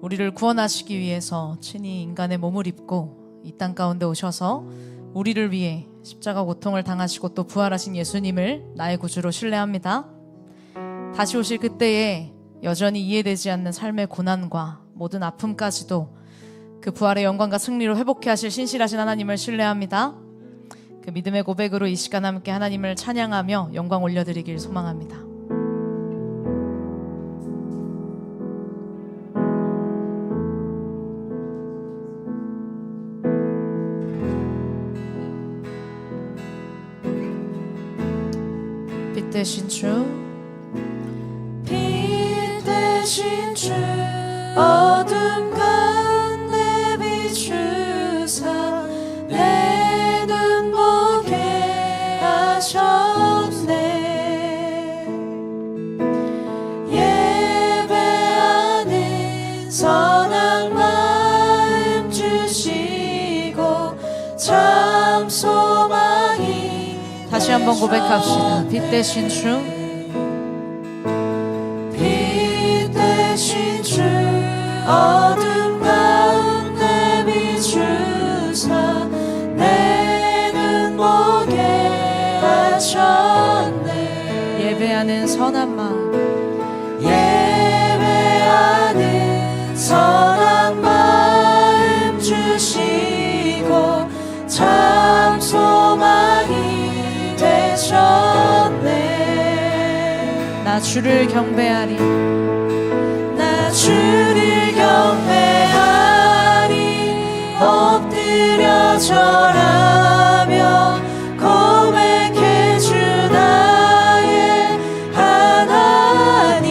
우리를 구원하시기 위해서 친히 인간의 몸을 입고 이 땅 가운데 오셔서 우리를 위해 십자가 고통을 당하시고 또 부활하신 예수님을 나의 구주로 신뢰합니다. 다시 오실 그때에 여전히 이해되지 않는 삶의 고난과 모든 아픔까지도 그 부활의 영광과 승리로 회복해 하실 신실하신 하나님을 신뢰합니다. 그 믿음의 고백으로 이 시간 함께 하나님을 찬양하며 영광 올려드리길 소망합니다. 빛 대신 주, 빛 대신 주, 어둠 가운데 비추사 내 눈 보게 하셨네. 예배하는 선한 마음 주시고 참 소망이. 다시 한번 고백합시다. 빛 대신 주, 빛 대신 주, 어둠 가운데 비추사 내 눈 보게 하셨네. 예배하는 선한 마음, 예배하는 선한 마음 주시고 참 소망이 되셨네. 나 주를 경배하리, 나 주를 경배하리. 엎드려 절하며 고백해 주 나의 하나님.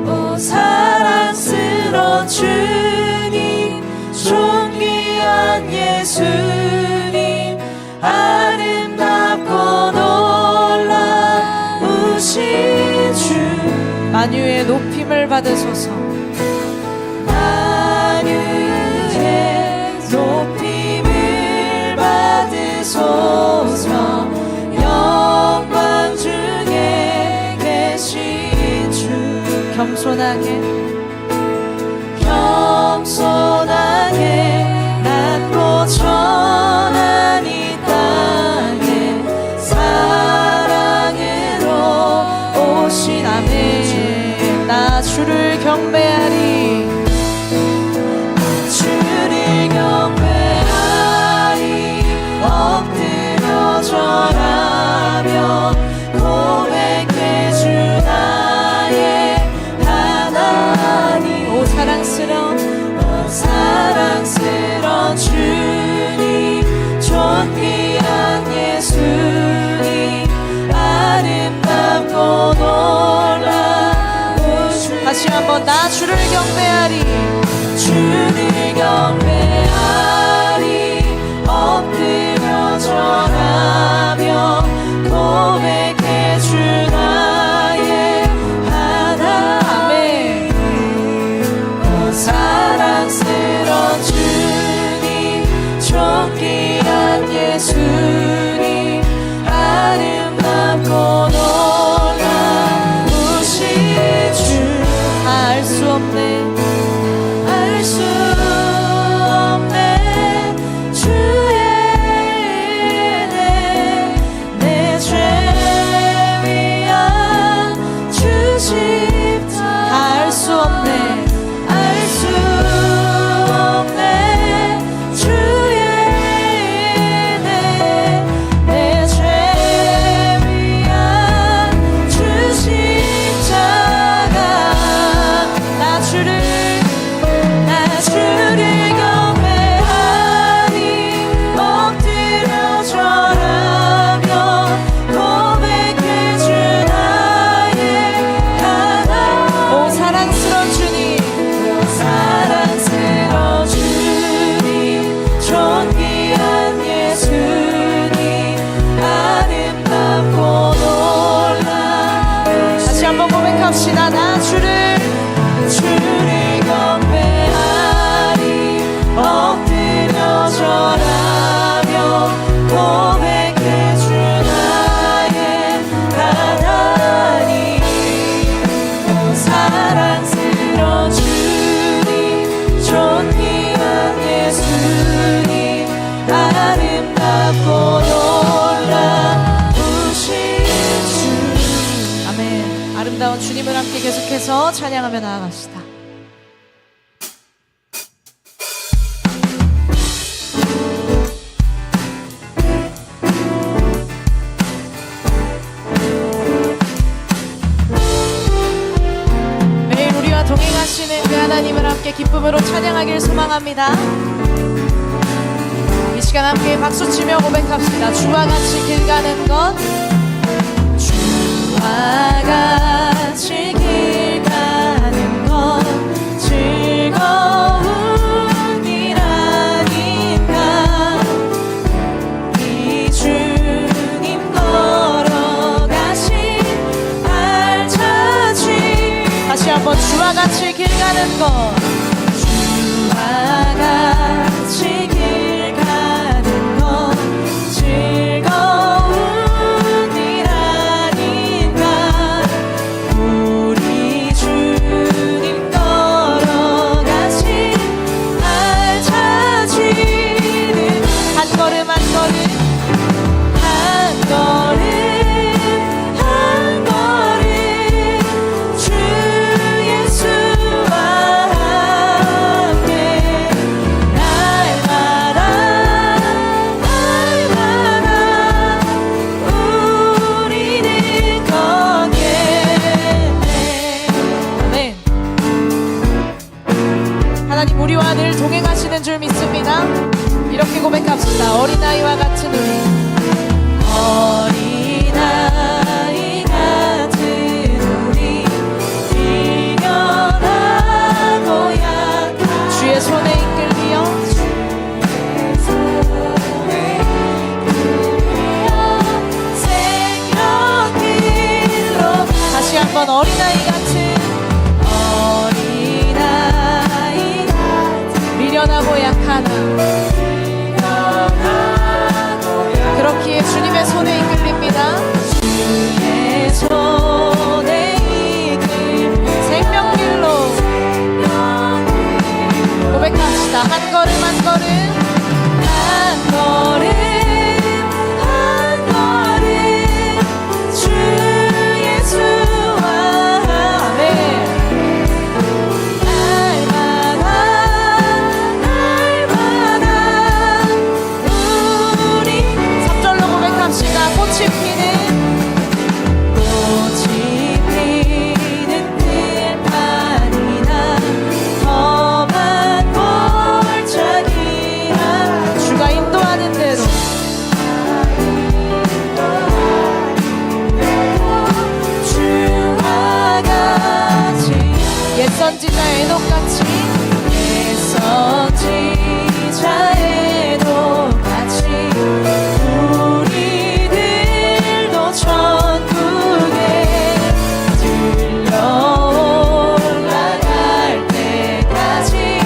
오 사랑스러운 주님, 존귀한 예수님, 아름답고 놀라우신 주, 만유의 높임을 받으소서. 만유의 높임을 받으소서. 영광 중에 계신 주, 겸손하게 낮고 천한 이 땅에 사랑으로 오신 아멘. 나 주를 경배하리, 주를 경배하리. 엎드려 절하며 고백해 주 나의 하나님. 오 사랑스러운 주님, 존귀한 예수님, 아름답고 놀라우신. 다시 한번 나 주를 경배하리, 주를 경배하리. 엎드려 절하며 고백해 주 나의 하나님. 오 사랑스러운 주님, 존귀한 예수님, 아름답고 놀라우신 주. 알 수 없네, 알 수 없네. 주의 은혜, 내 죄 위한 주 십자가. 알 수 없네, 알 수 없네. 주의 은혜, 내 죄 위한 주 십자가. 나 주를 경배하리. 엎드려 절하며 고백해 주 나의 하나님. 오 사랑스러운 주님, 오 사랑스러운 주님, 존귀한 예수님, 아름답고 놀라우신. 다시 한번 고백합시다. 나 주를 경배하리. 엎드려 절하며 고백해 주 나의 하나님. 오 사랑스러운 주님, 계속해서 찬양하며 나아갑시다. 매일 우리와 동행하시는 그 하나님을 함께 기쁨으로 찬양하길 소망합니다. 이 시간 함께 박수치며 고백합시다. 주와 같이 길 가는 것, 주와 같이 길 가는 것 즐거운 일 아닌가. 이 주님 걸어가신 알차지. 다시 한번 주와 같이 길 가는 것, 주와 같이 길 가는 것 즐거운 일 아닌가. 우리 주님 걸어가신 날 찾지는 한 걸음 한 걸음 한 걸음 한 걸음 주 예수와 함께 날마다 우리는 걷겠네. 아멘. 하나님 우리와 늘 동행하시는 줄 믿습니다. 이렇게 고백합시다. 어린아이와 같은 우리, 어린아이 같은 우리, 미련하고 약한 주의 손에 이끌리어 생명길로. 다시 한번 어린아이 같은, 어린아이 같은 미련하고 약한 그렇기에 주님의 손에 이끌립니다. 주의 손에 이끌 생명길로 고백합시다. 한 걸음 한 걸음 한 걸음 한 걸음 주 예수와 아멘. 날마다 우리 3절로 고백합시다. 꽃이 피는 들판이나 험한 골짜기나 주가 인도하는 대로 주와 같이 옛 선지자 에녹같이 옛 선지자 에녹같이 우리들도 천국에 들려 올라갈 때까지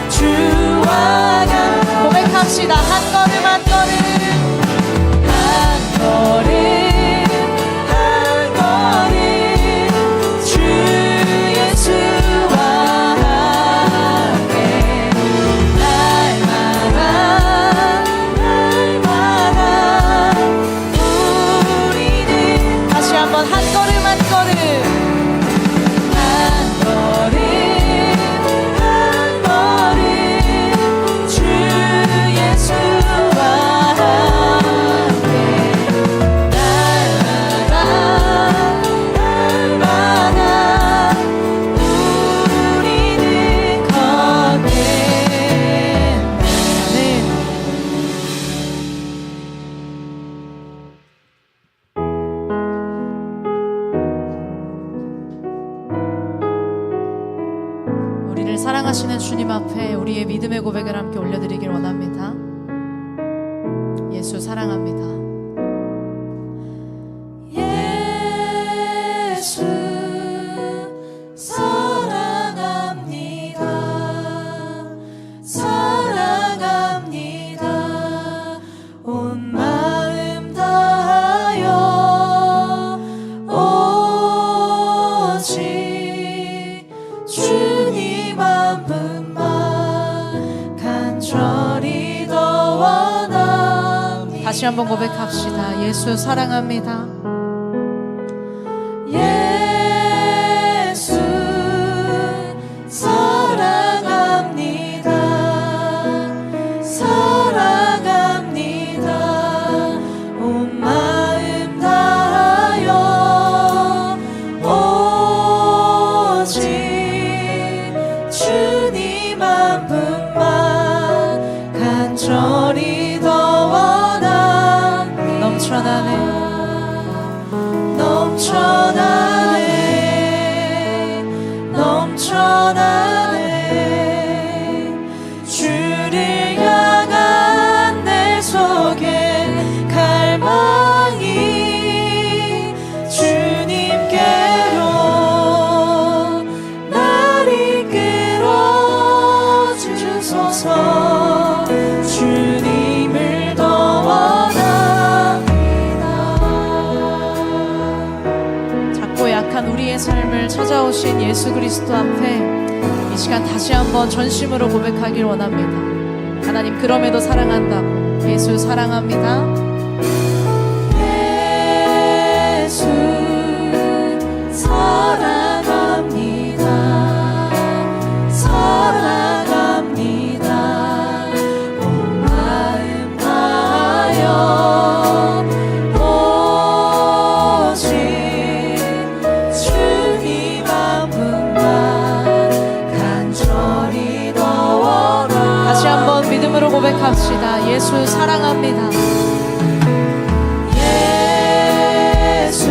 주와 같이 고백합시다. 한 걸음 한 걸음 한 걸음 한 걸음 주 예수와 함께 날마다 우리는 다시 한번 한 걸음 한 걸음 한 걸음 한 걸음 주 예수와 함께 날마다 우리는 걷겠네. 우리를 사랑하시는 주님 앞에 우리의 믿음의 고백을 함께 올려드리길 원합니다. 예수 사랑합니다. 예수 사랑합니다. 사랑합니다. 온 마음 다하여 오직 주님 한 분만 간절히 더 원합니다. 다시 한번 고백합시다. 예수 사랑합니다. 예수 주님 한 분만 간절히 더 원합니다. 넘쳐나네 넘쳐나네 넘쳐나네 주를 향한 내 속에 갈망이 주님께로 날 이끌어 주소서 주님을 더 원합니다. 작고 약한 우리의 삶을 찾아오신 예수 그리스도 앞에 이 시간 다시 한번 전심으로 고백하길 원합니다. 하나님 그럼에도 사랑한다고. 예수 사랑합니다. 예수 사랑합니다. 사랑합니다. 온 마음 다하여 오직 주님 한 분만 간절히 더 원하. 다시 한번 믿음으로 고백합시다. 예수 사랑합니다. 예수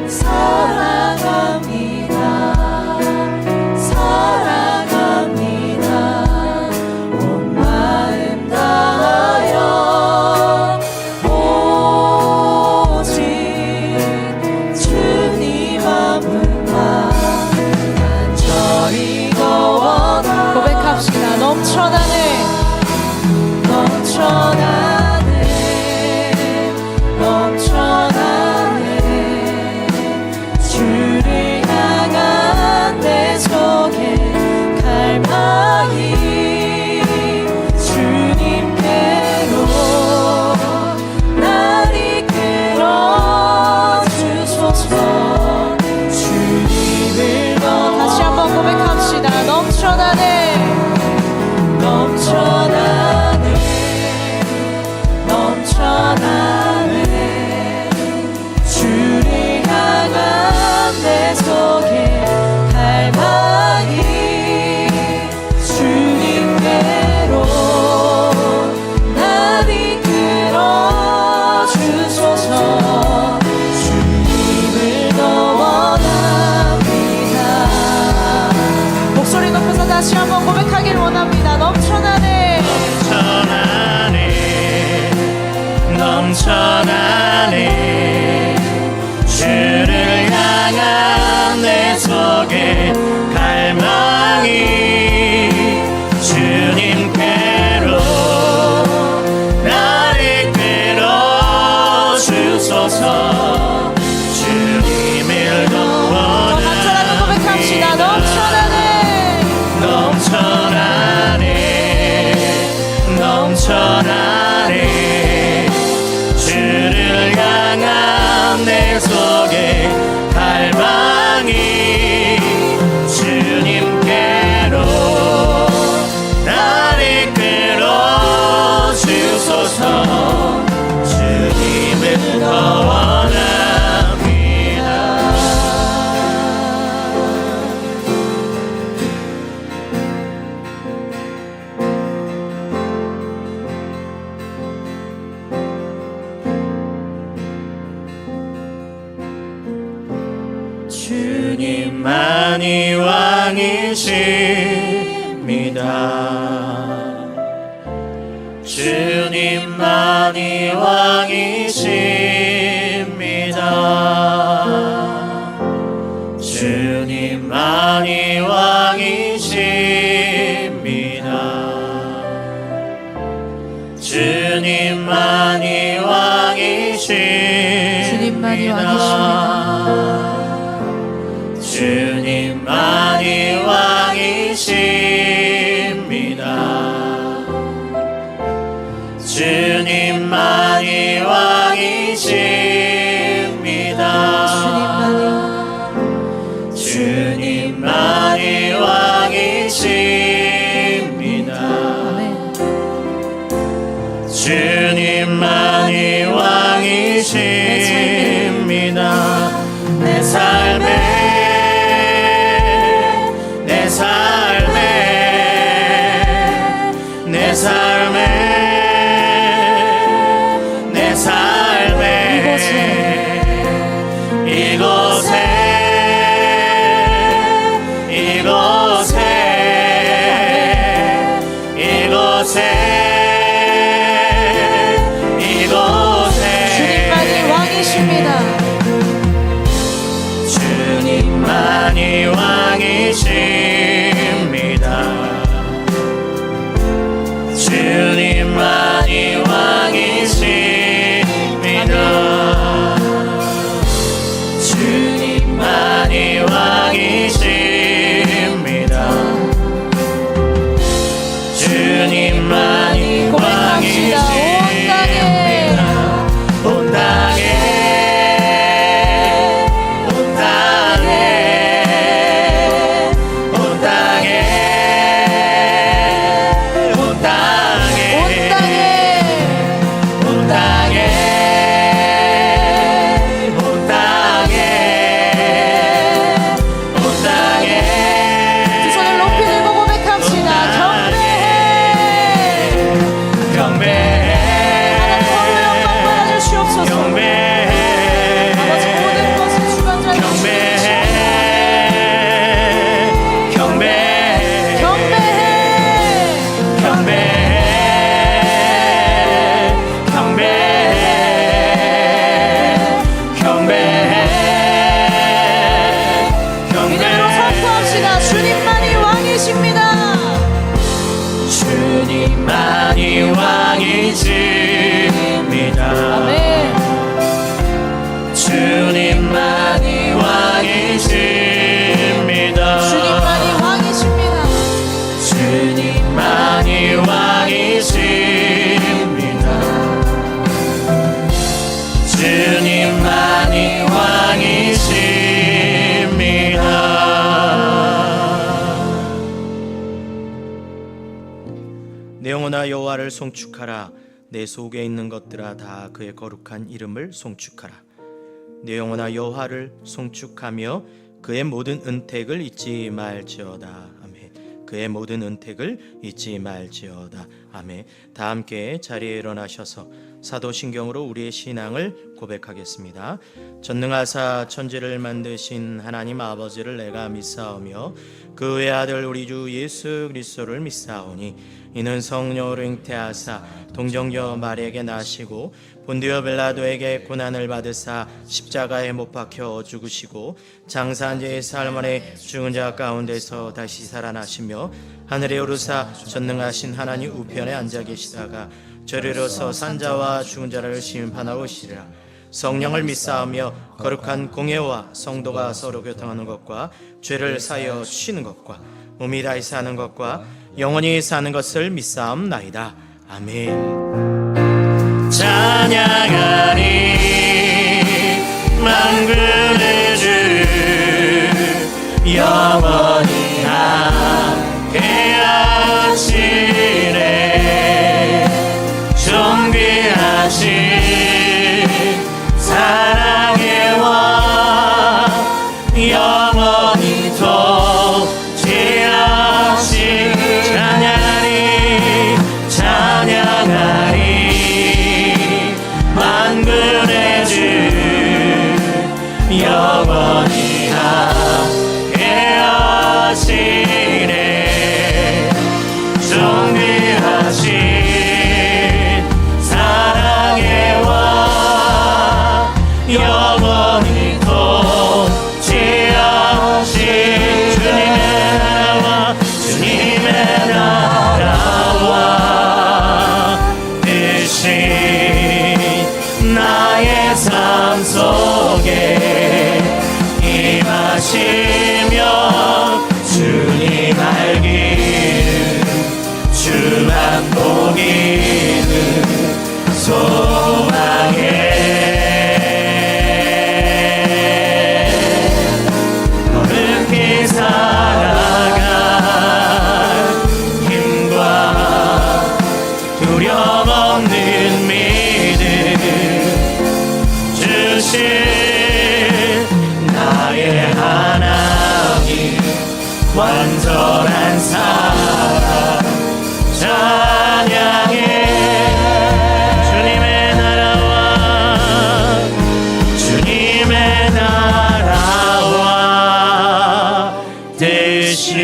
사랑합니다. 사랑합니다. 온 마음 다하여 오직 주님 한 분만 간절히 더 원하. 고백합시다. 넘쳐나네 넘쳐나네 넘쳐나네 주를 향한 내 속에 갈망이 주님께로 날 이끌어 주소서 주님을 더. 다시 한번 고백합시다. 넘쳐나네 넘쳐나네 넘쳐나네 주를 향한 내 속에 갈망이 주님께로 날 이끌어 주소서 주님을 더 원합니다. 목소리 높여서 다시 한번 고백하길 원합니다. 넘쳐나네 넘쳐나네 주를 향한 내 속에 갈망이 주님께로 날 이끌어 주소서 주님을 더 원합니다. 간절하게 고백합시다. 넘쳐나네 넘쳐나네 넘쳐나네 주를 향한 내 속에 갈망이 주님께로 날 이끌어 주소서 주님을 더 원합니다. 주님만이 왕이십니다. 주님만이 왕이십니다. 주님만이 왕이십니다. 주님만이 왕이십니다. 주님만이 왕이십니다. 주님만이 왕이십니다. 주님만이 왕이십니다. 주님만이 왕이십니다. 주님만이 왕이십니다. 주님만이 왕이십니다. 주님만이 왕이십니다. 주님만이 왕이십니다. 주님만이 왕이십니다. 주님만이 고백합시다. 왕이십니다. 온 땅에 온 땅에 온 땅에 온 땅에 온 땅에 온 땅에 온 땅에 두 손을 높이 들고 고백합시다. 경배해 하나님 홀로 영광 받아주시옵소서. 아버지 모든 것을 주관자님 경배해 경배해 경배해. 경배해 경배해 경배해 이대로 선포합시다. 주님만이 왕이십니다. 주님만이 왕이십니다. 아멘. 주님만이 왕이십니다. 주님만이 왕이십니다. 주님만이 왕이십니다. 주님만이 왕이십니다. 내 영혼아 여호와를 송축하라. 내 속에 있는 것들아 다 그의 거룩한 이름을 송축하라. 내 영혼아 여호와를 송축하며 그의 모든 은택을 잊지 말지어다. 아멘. 그의 모든 은택을 잊지 말지어다. 아멘. 다 함께 자리에 일어나셔서 사도신경으로 우리의 신앙을 고백하겠습니다. 전능하사 천지를 만드신 하나님 아버지를 내가 믿사오며 그 외아들 우리 주 예수 그리스도를 믿사오니 이는 성령으로 잉태하사 동정녀 마리에게 나시고 본디오 빌라도에게 고난을 받으사 십자가에 못 박혀 죽으시고 장사한 지 사흘 만에 죽은 자 가운데서 다시 살아나시며 하늘에 오르사 전능하신 하나님 우편에 앉아 계시다가 저리로서 산자와 죽은 자를 심판하오시리라. 성령을 믿사오며 거룩한 공예와 성도가 서로 교통하는 것과 죄를 사여 주시는 것과 몸이 다시 사는 것과 영원히 사는 것을 믿사옵나이다. 아멘. 찬양하리 만군의 주 영원히 함께하시네. 존귀하신 사랑의 왕 영원히 통치하신 찬양하리 만군의 주 영원히 함께하시네. 존귀하신 사랑의 왕 영원히 통치하신 주님의 나라와 대신 나의 삶 속에 임하시며 주님 알기를 주만 보기를 소망해. 거룩히 살아갈 힘과 두려움 없는 믿음 주신 나의 하나님 완전한 사랑 찬양해. 주님의 나라와 대신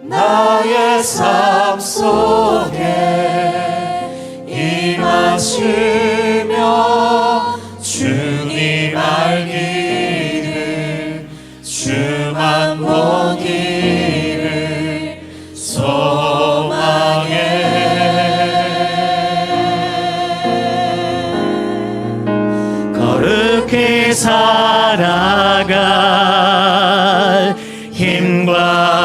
나의 삶 속 힘과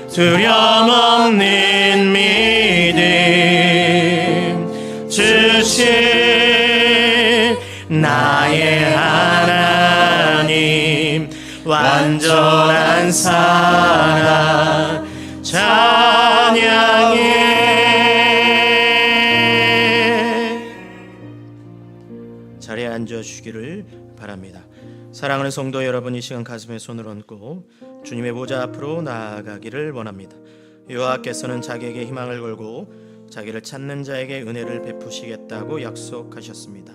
두려움 없는 믿음 주신 나의 하나님, 완전한 사랑 찬양해. 자리에 앉아주시기를 바랍니다. 사랑하는 성도 여러분, 이 시간 가슴에 손을 얹고 주님의 보좌 앞으로 나아가기를 원합니다. 여호와께서는 자기에게 희망을 걸고 자기를 찾는 자에게 은혜를 베푸시겠다고 약속하셨습니다.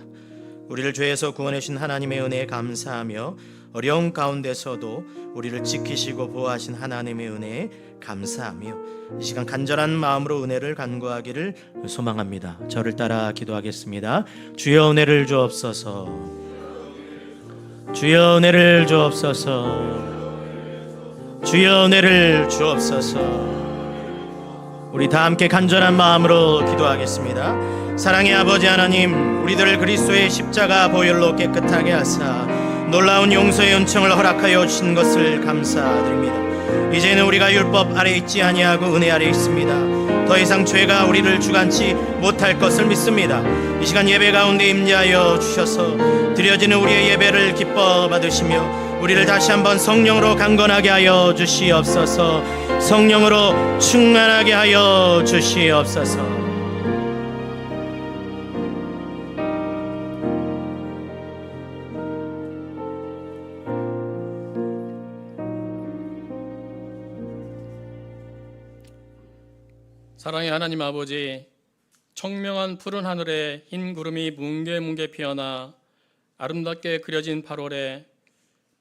우리를 죄에서 구원해 주신 하나님의 은혜에 감사하며 어려운 가운데서도 우리를 지키시고 보호하신 하나님의 은혜에 감사하며 이 시간 간절한 마음으로 은혜를 간구하기를 소망합니다. 저를 따라 기도하겠습니다. 주여 은혜를 주옵소서. 주여 은혜를 주옵소서. 주여 은혜를 주옵소서. 우리 다 함께 간절한 마음으로 기도하겠습니다. 사랑의 아버지 하나님, 우리들을 그리스도의 십자가 보혈로 깨끗하게 하사 놀라운 용서의 은총을 허락하여 주신 것을 감사드립니다. 이제는 우리가 율법 아래 있지 아니하고 은혜 아래 있습니다. 더 이상 죄가 우리를 주관치 못할 것을 믿습니다. 이 시간 예배 가운데 임재하여 주셔서 드려지는 우리의 예배를 기뻐 받으시며 우리를 다시 한번 성령으로 강건하게 하여 주시옵소서. 성령으로 충만하게 하여 주시옵소서. 사랑의 하나님 아버지, 청명한 푸른 하늘에 흰 구름이 뭉게뭉게 피어나 아름답게 그려진 8월에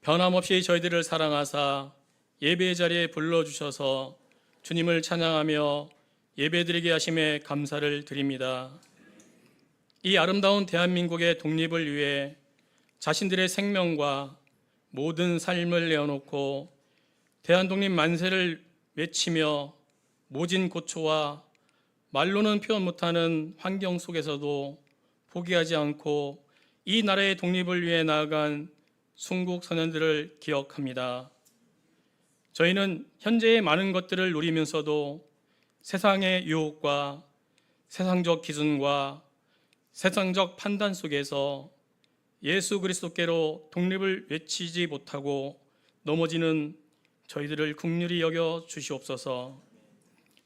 변함없이 저희들을 사랑하사 예배의 자리에 불러주셔서 주님을 찬양하며 예배드리게 하심에 감사를 드립니다. 이 아름다운 대한민국의 독립을 위해 자신들의 생명과 모든 삶을 내어놓고 대한독립 만세를 외치며 모진 고초와 말로는 표현 못하는 환경 속에서도 포기하지 않고 이 나라의 독립을 위해 나아간 순국 선현들을 기억합니다. 저희는 현재의 많은 것들을 누리면서도 세상의 유혹과 세상적 기준과 세상적 판단 속에서 예수 그리스도께로 독립을 외치지 못하고 넘어지는 저희들을 긍휼히 여겨 주시옵소서.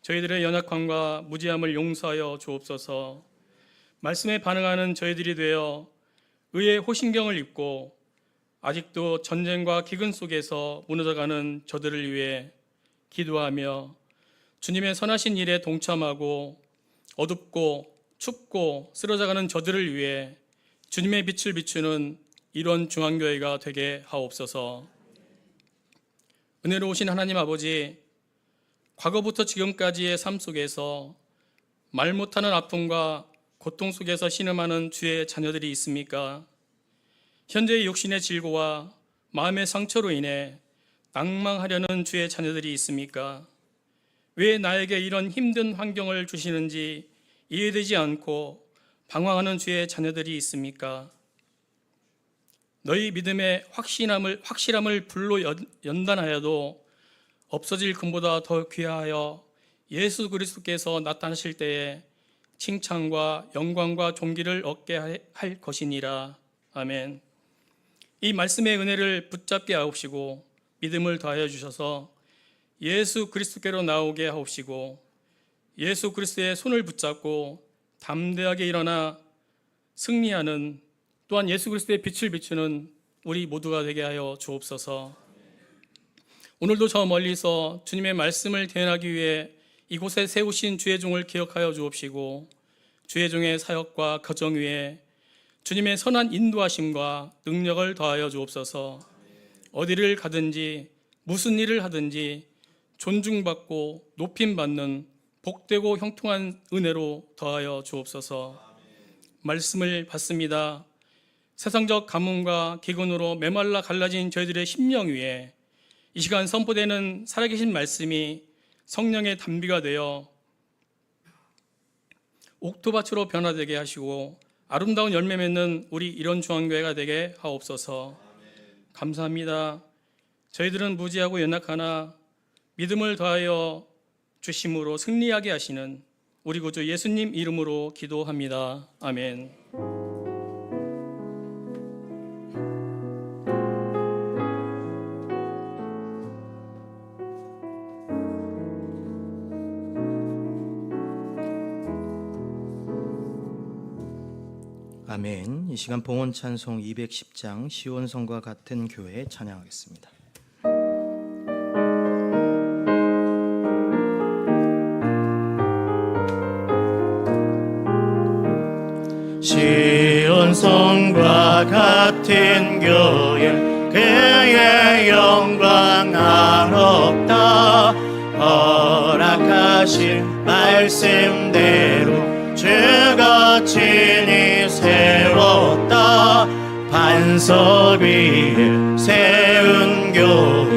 저희들의 연약함과 무지함을 용서하여 주옵소서. 말씀에 반응하는 저희들이 되어 의의 호신경을 입고 아직도 전쟁과 기근 속에서 무너져가는 저들을 위해 기도하며 주님의 선하신 일에 동참하고 어둡고 춥고 쓰러져가는 저들을 위해 주님의 빛을 비추는 이런 중앙교회가 되게 하옵소서. 은혜로우신 하나님 아버지, 과거부터 지금까지의 삶 속에서 말 못하는 아픔과 고통 속에서 신음하는 주의 자녀들이 있습니까? 현재의 육신의 질고와 마음의 상처로 인해 낭망하려는 주의 자녀들이 있습니까? 왜 나에게 이런 힘든 환경을 주시는지 이해되지 않고 방황하는 주의 자녀들이 있습니까? 너희 믿음의 확실함을 불로 연단하여도 없어질 금보다 더 귀하여 예수 그리스도께서 나타나실 때에 칭찬과 영광과 존귀를 얻게 할 것이니라. 아멘. 이 말씀의 은혜를 붙잡게 하옵시고 믿음을 더하여 주셔서 예수 그리스도께로 나오게 하옵시고 예수 그리스도의 손을 붙잡고 담대하게 일어나 승리하는, 또한 예수 그리스도의 빛을 비추는 우리 모두가 되게 하여 주옵소서. 오늘도 저 멀리서 주님의 말씀을 대행하기 위해 이곳에 세우신 주의 종을 기억하여 주옵시고 주의 종의 사역과 가정 위에 주님의 선한 인도하심과 능력을 더하여 주옵소서. 어디를 가든지 무슨 일을 하든지 존중받고 높임받는 복되고 형통한 은혜로 더하여 주옵소서. 말씀을 받습니다. 세상적 가뭄과 기근으로 메말라 갈라진 저희들의 심령 위에 이 시간 선포되는 살아계신 말씀이 성령의 단비가 되어 옥토밭으로 변화되게 하시고 아름다운 열매 맺는 우리 이런 중앙교회가 되게 하옵소서. 감사합니다. 저희들은 무지하고 연약하나 믿음을 더하여 주심으로 승리하게 하시는 우리 구주 예수님 이름으로 기도합니다. 아멘. 아멘. 이 시간 봉헌 찬송 210장 시온성과 같은 교회 찬양하겠습니다. 시온성과 같은 교회 그의 영광 한없다. 허락하신 말씀대로 주가 친히 세웠다. 반석 위에 세운 교회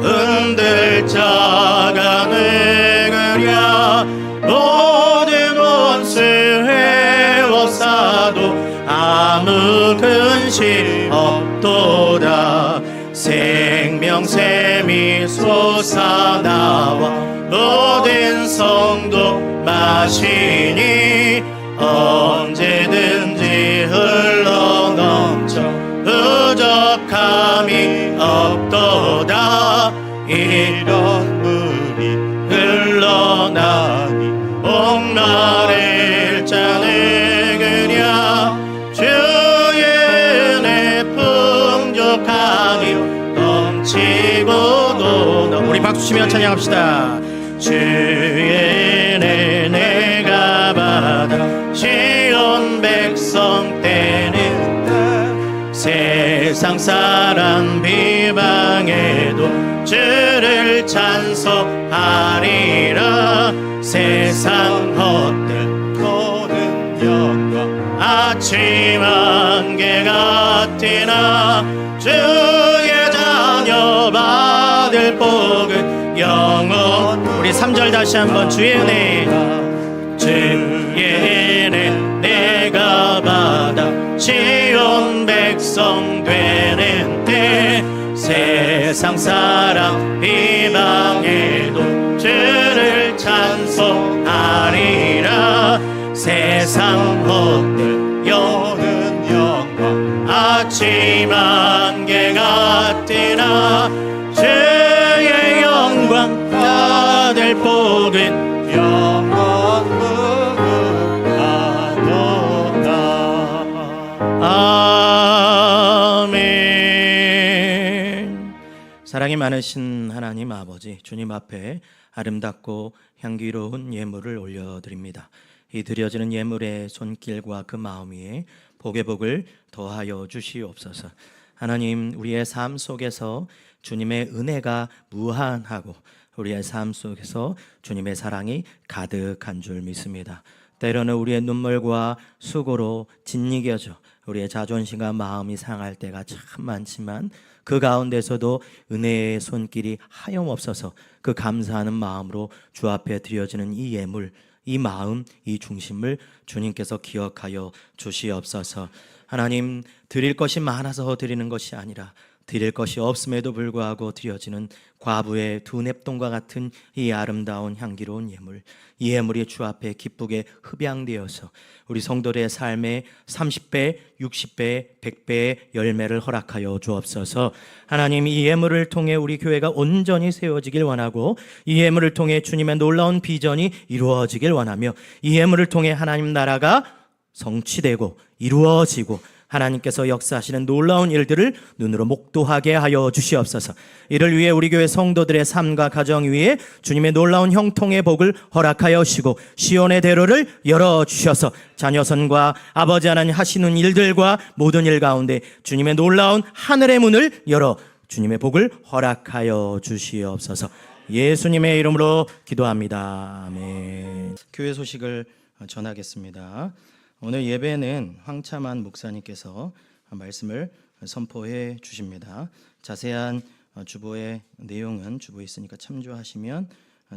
흔들자가 누구랴. 모든 원수 해워사도 아무 근심 없도다. 생명샘이 솟아나와 모든 성도 마시니 언제든지 흘러넘쳐 부족함이 없도다. 이런 물이 흘러나니 목마를 자는 그냐. 주의 은혜 풍족하며 넘치고도. 우리 박수치며 찬양합시다. 주의 은혜 내가 받아 시온 백성 때는 세상 사람 비방해도 주를 찬송하리라. 세상 헛된 모든 영광 아침 안개 같으나 주의 자녀 받을 복은 영원. 우리 3절 다시 한번. 주의 은혜 주의 은혜 내가 받아 시온 백성 되는 때 세상 사람 비방해도 주를 찬송하리라. 세상 헛된 여는 영광 아침 안개 같으나 주의 영광 받을 복은 영원 무궁하도다. 아멘. 사랑이 많으신 하나님 아버지, 주님 앞에 아름답고 향기로운 예물을 올려드립니다. 이 드려지는 예물의 손길과 그 마음 위에 복의 복을 더하여 주시옵소서. 하나님, 우리의 삶 속에서 주님의 은혜가 무한하고 우리의 삶 속에서 주님의 사랑이 가득한 줄 믿습니다. 때로는 우리의 눈물과 수고로 짓이겨져 우리의 자존심과 마음이 상할 때가 참 많지만 그 가운데서도 은혜의 손길이 하염없어서 그 감사하는 마음으로 주 앞에 드려지는 이 예물, 이 마음, 이 중심을 주님께서 기억하여 주시옵소서. 하나님, 드릴 것이 많아서 드리는 것이 아니라 드릴 것이 없음에도 불구하고 드려지는 과부의 두 냅돈과 같은 이 아름다운 향기로운 예물, 이 예물이 주 앞에 기쁘게 흡양되어서 우리 성도들의 삶에 30배, 60배, 100배의 열매를 허락하여 주옵소서. 하나님, 이 예물을 통해 우리 교회가 온전히 세워지길 원하고 이 예물을 통해 주님의 놀라운 비전이 이루어지길 원하며 이 예물을 통해 하나님 나라가 성취되고 이루어지고 하나님께서 역사하시는 놀라운 일들을 눈으로 목도하게 하여 주시옵소서. 이를 위해 우리 교회 성도들의 삶과 가정 위에 주님의 놀라운 형통의 복을 허락하여 주시고 시온의 대로를 열어주셔서 자녀선과 아버지 하나님 하시는 일들과 모든 일 가운데 주님의 놀라운 하늘의 문을 열어 주님의 복을 허락하여 주시옵소서. 예수님의 이름으로 기도합니다. 아멘. 교회 소식을 전하겠습니다. 오늘 예배는 황차만 목사님께서 말씀을 선포해 주십니다. 자세한 주보의 내용은 주보에 있으니까 참조하시면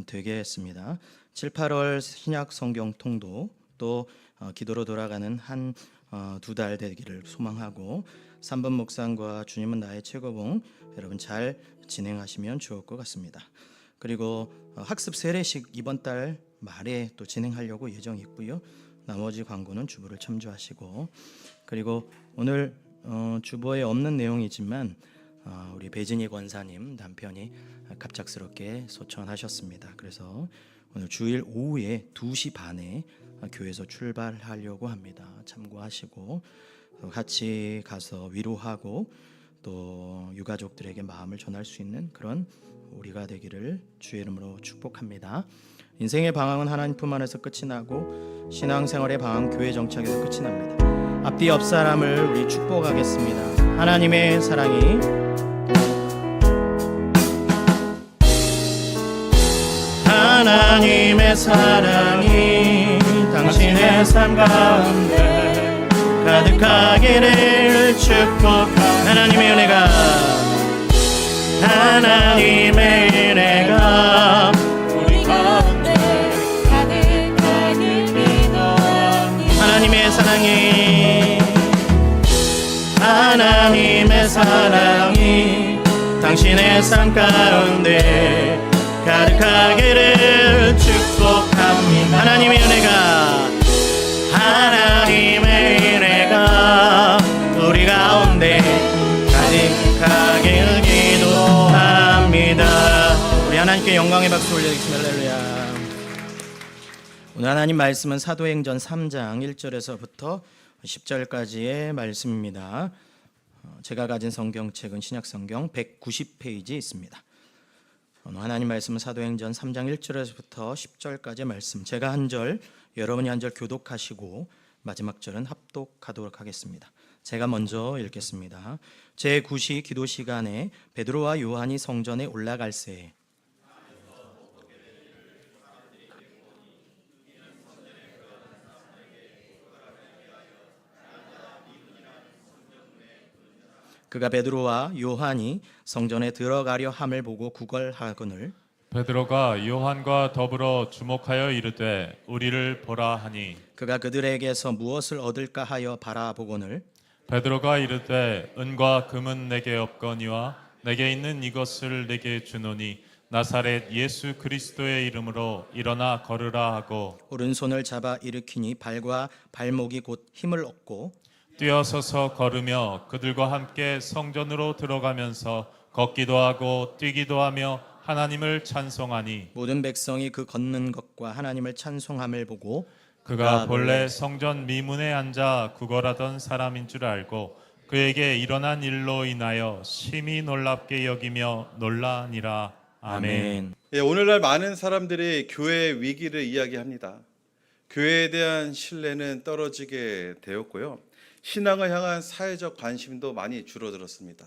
되겠습니다. 7, 8월 신약 성경 통독 또 기도로 돌아가는 한 2달 되기를 소망하고 3번 묵상과 주님은 나의 최고봉 여러분 잘 진행하시면 좋을 것 같습니다. 그리고 학습 세례식 이번 달 말에 또 진행하려고 예정이 있고요. 나머지 광고는 주보를 참조하시고, 그리고 오늘 주보에 없는 내용이지만 우리 배진희 권사님 남편이 갑작스럽게 소천하셨습니다. 그래서 오늘 주일 오후에 2시 반에 교회에서 출발하려고 합니다. 참고하시고 같이 가서 위로하고 또 유가족들에게 마음을 전할 수 있는 그런 우리가 되기를 주의 이름으로 축복합니다. 인생의 방황은 하나님 품 안에서 끝이 나고 신앙생활의 방황 교회 정착에서 끝이 납니다. 앞뒤 옆 사람을 우리 축복하겠습니다. 하나님의 사랑이 하나님의 사랑이 당신의 삶 가운데 가득하기를 축복합니다. 하나님의 은혜가 우리 가운데 가득하길 기도합니다. 하나님의 사랑이 당신의 삶 가운데 가득하기를 축복합니다. 하나님의 은혜가 우리 가운데 가득하길 기도합니다. 우리 하나님께 영광의 박수 올려드리겠습니다. 할렐루야. 오늘 하나님 말씀은 사도행전 3장 1절에서부터 10절까지의 말씀입니다. 제가 가진 성경책은 신약성경 190페이지 있습니다. 오늘 하나님 말씀은 사도행전 3장 1절에서부터 10절까지의 말씀, 제가 한 절, 여러분이 한 절 교독하시고 마지막 절은 합독하도록 하겠습니다. 제가 먼저 읽겠습니다. 제9시 기도 시간에 베드로와 요한이 성전에 올라갈새 그가 베드로와 요한이 성전에 들어가려 함을 보고 구걸하거늘 베드로가 요한과 더불어 주목하여 이르되 우리를 보라 하니 그가 그들에게서 무엇을 얻을까 하여 바라보거늘 베드로가 이르되 은과 금은 내게 없거니와 내게 있는 이것을 내게 주노니 나사렛 예수 그리스도의 이름으로 일어나 걸으라 하고 오른손을 잡아 일으키니 발과 발목이 곧 힘을 얻고 뛰어서서 걸으며 그들과 함께 성전으로 들어가면서 걷기도 하고 뛰기도 하며 하나님을 찬송하니 모든 백성이 그 걷는 것과 하나님을 찬송함을 보고 그가 본래 성전 미문에 앉아 구걸하던 사람인 줄 알고 그에게 일어난 일로 인하여 심히 놀랍게 여기며 놀라니라. 아멘. 예, 오늘날 많은 사람들이 교회의 위기를 이야기합니다. 교회에 대한 신뢰는 떨어지게 되었고요. 신앙을 향한 사회적 관심도 많이 줄어들었습니다.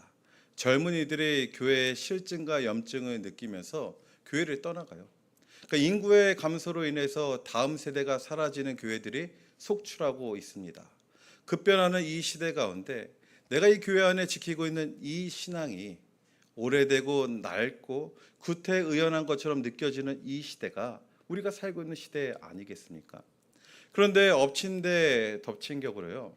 젊은이들이 교회의 실증과 염증을 느끼면서 교회를 떠나가요. 그러니까 인구의 감소로 인해서 다음 세대가 사라지는 교회들이 속출하고 있습니다. 급변하는 이 시대 가운데 내가 이 교회 안에 지키고 있는 이 신앙이 오래되고 낡고 구태의연한 것처럼 느껴지는 이 시대가 우리가 살고 있는 시대 아니겠습니까? 그런데 엎친 데 덮친 격으로요.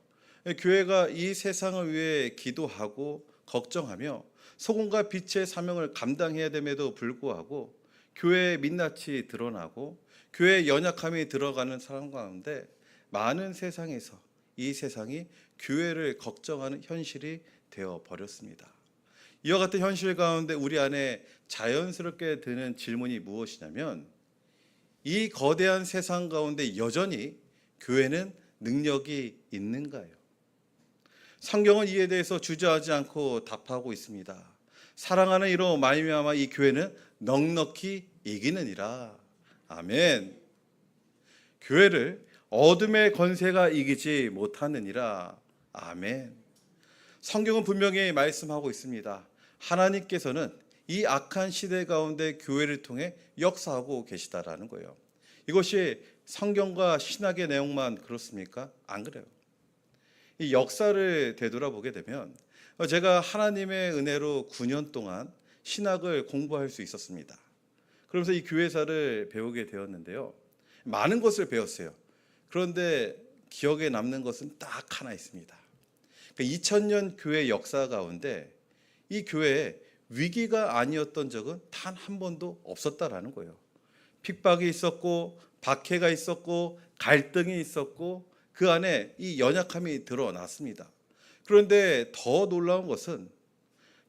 교회가 이 세상을 위해 기도하고 걱정하며 소금과 빛의 사명을 감당해야 됨에도 불구하고 교회의 민낯이 드러나고 교회의 연약함이 들어가는 사람 가운데 많은 세상에서 이 세상이 교회를 걱정하는 현실이 되어 버렸습니다. 이와 같은 현실 가운데 우리 안에 자연스럽게 드는 질문이 무엇이냐면 이 거대한 세상 가운데 여전히 교회는 능력이 있는가요? 성경은 이에 대해서 주저하지 않고 답하고 있습니다. 사랑하는 이로 말미암아 이 교회는 넉넉히 이기느니라. 아멘. 교회를 어둠의 권세가 이기지 못하느니라. 아멘. 성경은 분명히 말씀하고 있습니다. 하나님께서는 이 악한 시대 가운데 교회를 통해 역사하고 계시다라는 거예요. 이것이 성경과 신학의 내용만 그렇습니까? 안 그래요. 이 역사를 되돌아보게 되면 제가 하나님의 은혜로 9년 동안 신학을 공부할 수 있었습니다. 그러면서 이 교회사를 배우게 되었는데요. 많은 것을 배웠어요. 그런데 기억에 남는 것은 딱 하나 있습니다. 2000년 교회 역사 가운데 이 교회에 위기가 아니었던 적은 단 한 번도 없었다라는 거예요. 핍박이 있었고 박해가 있었고 갈등이 있었고 그 안에 이 연약함이 드러났습니다. 그런데 더 놀라운 것은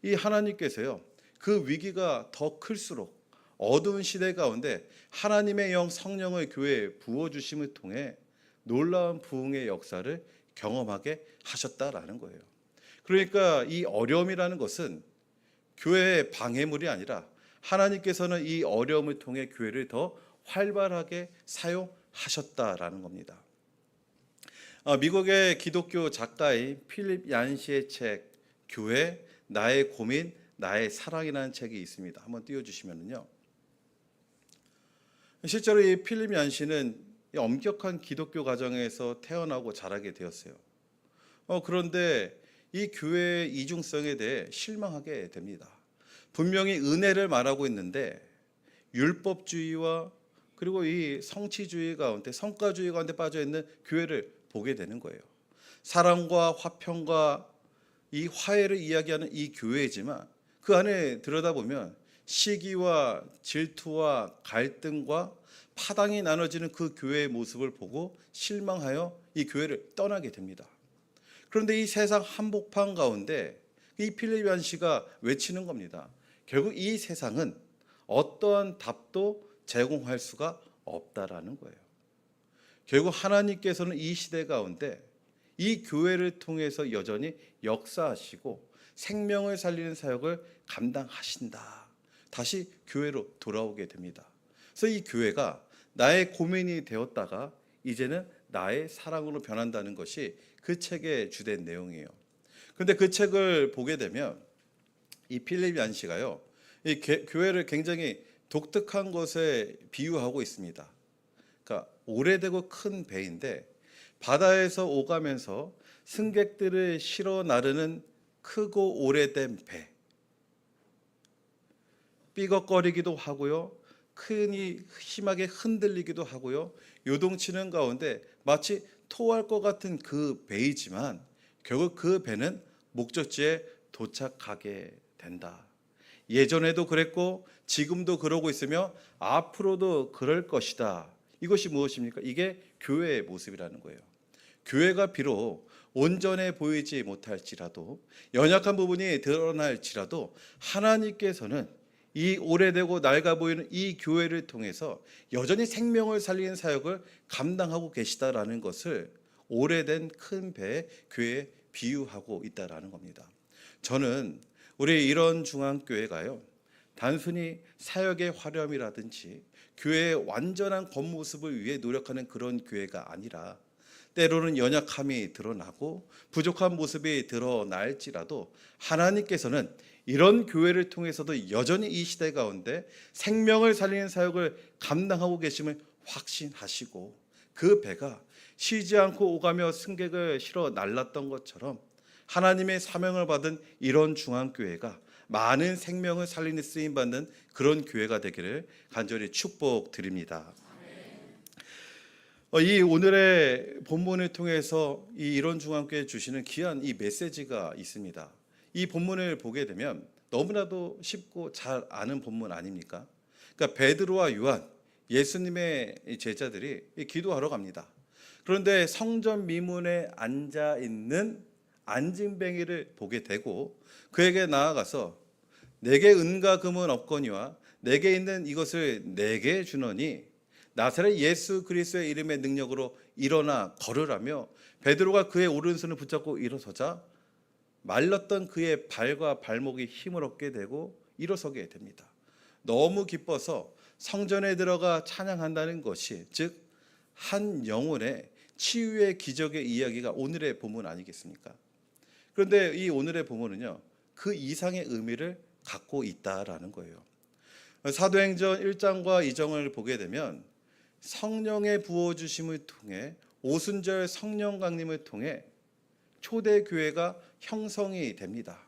이 하나님께서요, 그 위기가 더 클수록 어두운 시대 가운데 하나님의 영 성령을 교회에 부어주심을 통해 놀라운 부흥의 역사를 경험하게 하셨다라는 거예요. 그러니까 이 어려움이라는 것은 교회의 방해물이 아니라 하나님께서는 이 어려움을 통해 교회를 더 활발하게 사용하셨다라는 겁니다. 미국의 기독교 작가인 필립 얀시의 책 교회 나의 고민 나의 사랑이라는 책이 있습니다. 한번 띄워주시면요. 실제로 이 필립 얀시는 엄격한 기독교 가정에서 태어나고 자라게 되었어요. 그런데 이 교회의 이중성에 대해 실망하게 됩니다. 분명히 은혜를 말하고 있는데 율법주의와 그리고 이 성취주의 가운데 성과주의 가운데 빠져 있는 교회를 보게 되는 거예요. 사랑과 화평과 이 화해를 이야기하는 이 교회이지만 그 안에 들여다보면 시기와 질투와 갈등과 파당이 나눠지는 그 교회의 모습을 보고 실망하여 이 교회를 떠나게 됩니다. 그런데 이 세상 한복판 가운데 이 필립 얀시가 외치는 겁니다. 결국 이 세상은 어떠한 답도 제공할 수가 없다라는 거예요. 결국 하나님께서는 이 시대 가운데 이 교회를 통해서 여전히 역사하시고 생명을 살리는 사역을 감당하신다. 다시 교회로 돌아오게 됩니다. 그래서 이 교회가 나의 고민이 되었다가 이제는 나의 사랑으로 변한다는 것이 그 책의 주된 내용이에요. 그런데 그 책을 보게 되면 이 필립 얀시가요, 이 교회를 굉장히 독특한 것에 비유하고 있습니다. 그러니까 오래되고 큰 배인데 바다에서 오가면서 승객들을 실어 나르는 크고 오래된 배. 삐걱거리기도 하고요. 크니 심하게 흔들리기도 하고요. 요동치는 가운데 마치 토할 것 같은 그 배이지만 결국 그 배는 목적지에 도착하게 된다. 예전에도 그랬고 지금도 그러고 있으며 앞으로도 그럴 것이다. 이것이 무엇입니까? 이게 교회의 모습이라는 거예요. 교회가 비록 온전해 보이지 못할지라도 연약한 부분이 드러날지라도 하나님께서는 이 오래되고 낡아 보이는 이 교회를 통해서 여전히 생명을 살리는 사역을 감당하고 계시다라는 것을 오래된 큰 배의 교회에 비유하고 있다라는 겁니다. 저는 우리 이런 중앙교회가요, 단순히 사역의 화려함이라든지 교회의 완전한 겉모습을 위해 노력하는 그런 교회가 아니라 때로는 연약함이 드러나고 부족한 모습이 드러날지라도 하나님께서는 이런 교회를 통해서도 여전히 이 시대 가운데 생명을 살리는 사역을 감당하고 계심을 확신하시고 그 배가 쉬지 않고 오가며 승객을 실어 날랐던 것처럼 하나님의 사명을 받은 이런 중앙교회가 많은 생명을 살리는 쓰임받는 그런 교회가 되기를 간절히 축복드립니다. 이 오늘의 본문을 통해서 이 이런 중앙교회 주시는 귀한 이 메시지가 있습니다. 이 본문을 보게 되면 너무나도 쉽고 잘 아는 본문 아닙니까? 그러니까 베드로와 요한, 예수님의 제자들이 기도하러 갑니다. 그런데 성전 미문에 앉아 있는 안진뱅이를 보게 되고 그에게 나아가서 내게 은과 금은 없거니와 내게 있는 이것을 내게 주노니 나사렛 예수 그리스도의 이름의 능력으로 일어나 걸으라며 베드로가 그의 오른손을 붙잡고 일어서자 말랐던 그의 발과 발목이 힘을 얻게 되고 일어서게 됩니다. 너무 기뻐서 성전에 들어가 찬양한다는 것이 즉 한 영혼의 치유의 기적의 이야기가 오늘의 본문 아니겠습니까? 그런데 이 오늘의 본문은요, 그 이상의 의미를 갖고 있다라는 거예요. 사도행전 1장과 2장을 보게 되면 성령의 부어주심을 통해 오순절 성령 강림을 통해 초대교회가 형성이 됩니다.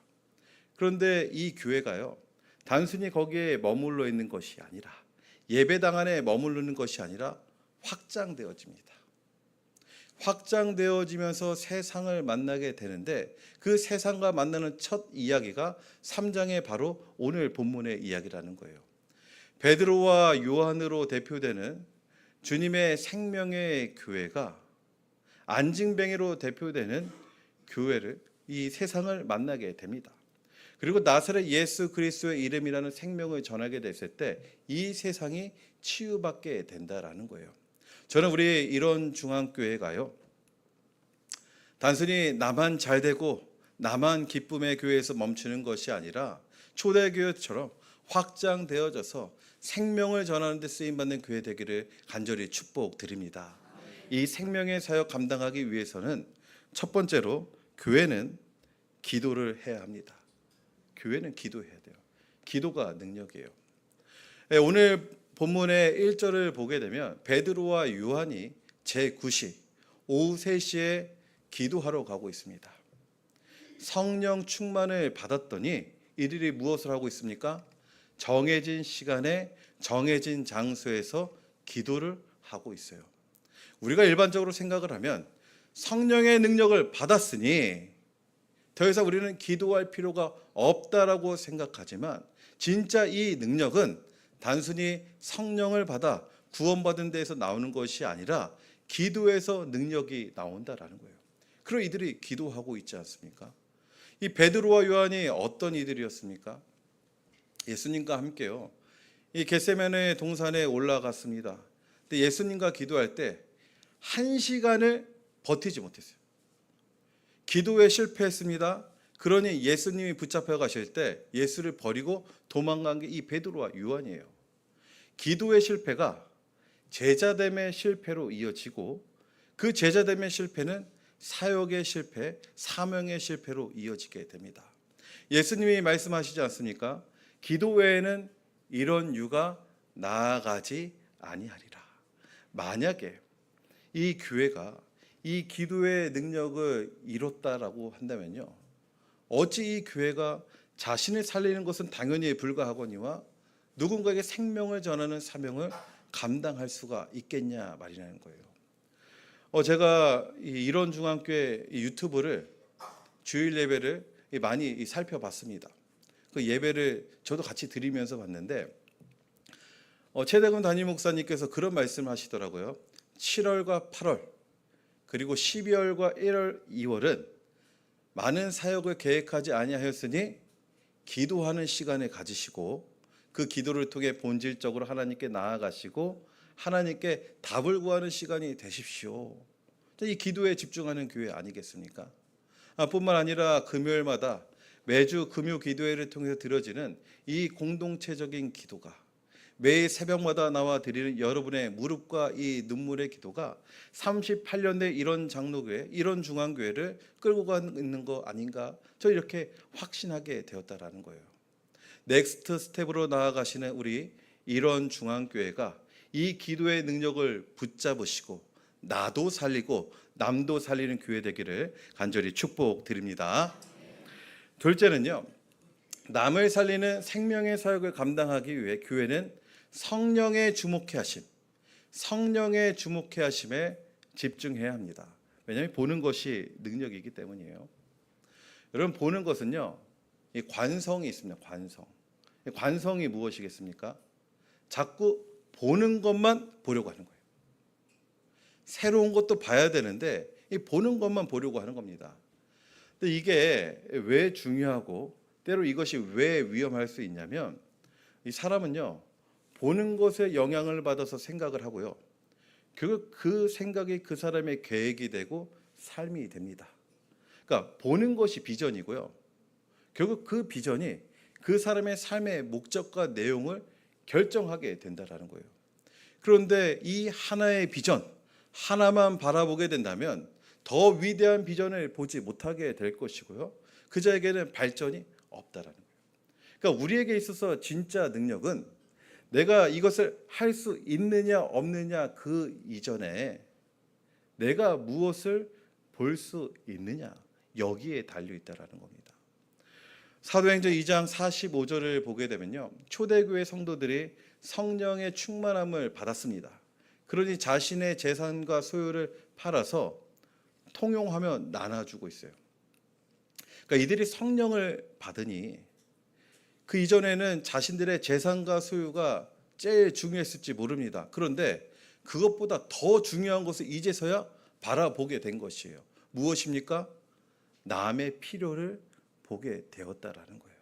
그런데 이 교회가요, 단순히 거기에 머물러 있는 것이 아니라 예배당 안에 머무르는 것이 아니라 확장되어집니다. 확장되어지면서 세상을 만나게 되는데 그 세상과 만나는 첫 이야기가 3장의 바로 오늘 본문의 이야기라는 거예요. 베드로와 요한으로 대표되는 주님의 생명의 교회가 안징뱅이로 대표되는 교회를 이 세상을 만나게 됩니다. 그리고 나사렛 예수 그리스도의 이름이라는 생명을 전하게 됐을 때 이 세상이 치유받게 된다라는 거예요. 저는 우리 이런 중앙교회가요, 단순히 나만 잘 되고 나만 기쁨의 교회에서 멈추는 것이 아니라 초대교회처럼 확장되어져서 생명을 전하는 데 쓰임받는 교회 되기를 간절히 축복드립니다. 이 생명의 사역 감당하기 위해서는 첫 번째로 교회는 기도를 해야 합니다. 교회는 기도해야 돼요. 기도가 능력이에요. 오늘 본문의 1절을 보게 되면 베드로와 요한이 제9시 오후 3시에 기도하러 가고 있습니다. 성령 충만을 받았더니 이들이 무엇을 하고 있습니까? 정해진 시간에 정해진 장소에서 기도를 하고 있어요. 우리가 일반적으로 생각을 하면 성령의 능력을 받았으니 더 이상 우리는 기도할 필요가 없다라고 생각하지만 진짜 이 능력은 단순히 성령을 받아 구원받은 데에서 나오는 것이 아니라 기도에서 능력이 나온다라는 거예요. 그럼 이들이 기도하고 있지 않습니까? 이 베드로와 요한이 어떤 이들이었습니까? 예수님과 함께요, 이 겟세마네 동산에 올라갔습니다. 근데 예수님과 기도할 때 1시간을 버티지 못했어요. 기도에 실패했습니다. 그러니 예수님이 붙잡혀 가실 때 예수를 버리고 도망간 게 이 베드로와 요한이에요. 기도의 실패가 제자됨의 실패로 이어지고 그 제자됨의 실패는 사역의 실패, 사명의 실패로 이어지게 됩니다. 예수님이 말씀하시지 않습니까? 기도 외에는 이런 유가 나아가지 아니하리라. 만약에 이 교회가 이 기도의 능력을 이뤘다라고 한다면요, 어찌 이 교회가 자신을 살리는 것은 당연히 불가하거니와 누군가에게 생명을 전하는 사명을 감당할 수가 있겠냐 말이라는 거예요. 제가 이런 중앙교회 유튜브를, 주일 예배를 많이 살펴봤습니다. 그 예배를 저도 같이 드리면서 봤는데 최대근 담임 목사님께서 그런 말씀을 하시더라고요. 7월과 8월 그리고 12월과 1월, 2월은 많은 사역을 계획하지 아니하였으니 기도하는 시간을 가지시고 그 기도를 통해 본질적으로 하나님께 나아가시고 하나님께 답을 구하는 시간이 되십시오. 이 기도에 집중하는 교회 아니겠습니까? 뿐만 아니라 금요일마다 매주 금요 기도회를 통해서 드려지는 이 공동체적인 기도가, 매일 새벽마다 나와 드리는 여러분의 무릎과 이 눈물의 기도가 38년대 이런 장로교회, 이런 중앙교회를 끌고 가는 거 아닌가, 저 이렇게 확신하게 되었다라는 거예요. 넥스트 스텝으로 나아가시는 우리 이런 중앙교회가 이 기도의 능력을 붙잡으시고 나도 살리고 남도 살리는 교회 되기를 간절히 축복드립니다. 둘째는요, 남을 살리는 생명의 사역을 감당하기 위해 교회는 성령의 주목해 하심, 성령의 주목해 하심에 집중해야 합니다. 왜냐하면 보는 것이 능력이기 때문이에요. 여러분, 보는 것은요, 이 관성이 있습니다. 관성이 무엇이겠습니까? 자꾸 보는 것만 보려고 하는 거예요. 새로운 것도 봐야 되는데 이 보는 것만 보려고 하는 겁니다. 근데 이게 왜 중요하고 때로 이것이 왜 위험할 수 있냐면, 이 사람은요, 보는 것에 영향을 받아서 생각을 하고요, 결국 그 생각이 그 사람의 계획이 되고 삶이 됩니다. 그러니까 보는 것이 비전이고요, 결국 그 비전이 그 사람의 삶의 목적과 내용을 결정하게 된다라는 거예요. 그런데 이 하나의 비전 하나만 바라보게 된다면 더 위대한 비전을 보지 못하게 될 것이고요, 그 자에게는 발전이 없다라는 거예요. 그러니까 우리에게 있어서 진짜 능력은 내가 이것을 할 수 있느냐 없느냐 그 이전에 내가 무엇을 볼 수 있느냐, 여기에 달려 있다라는 겁니다. 사도행전 2장 45절을 보게 되면요, 초대교회 성도들이 성령의 충만함을 받았습니다. 그러니 자신의 재산과 소유를 팔아서 통용하며 나눠주고 있어요. 그러니까 이들이 성령을 받으니 그 이전에는 자신들의 재산과 소유가 제일 중요했을지 모릅니다. 그런데 그것보다 더 중요한 것을 이제서야 바라보게 된 것이에요. 무엇입니까? 남의 필요를 보게 되었다라는 거예요.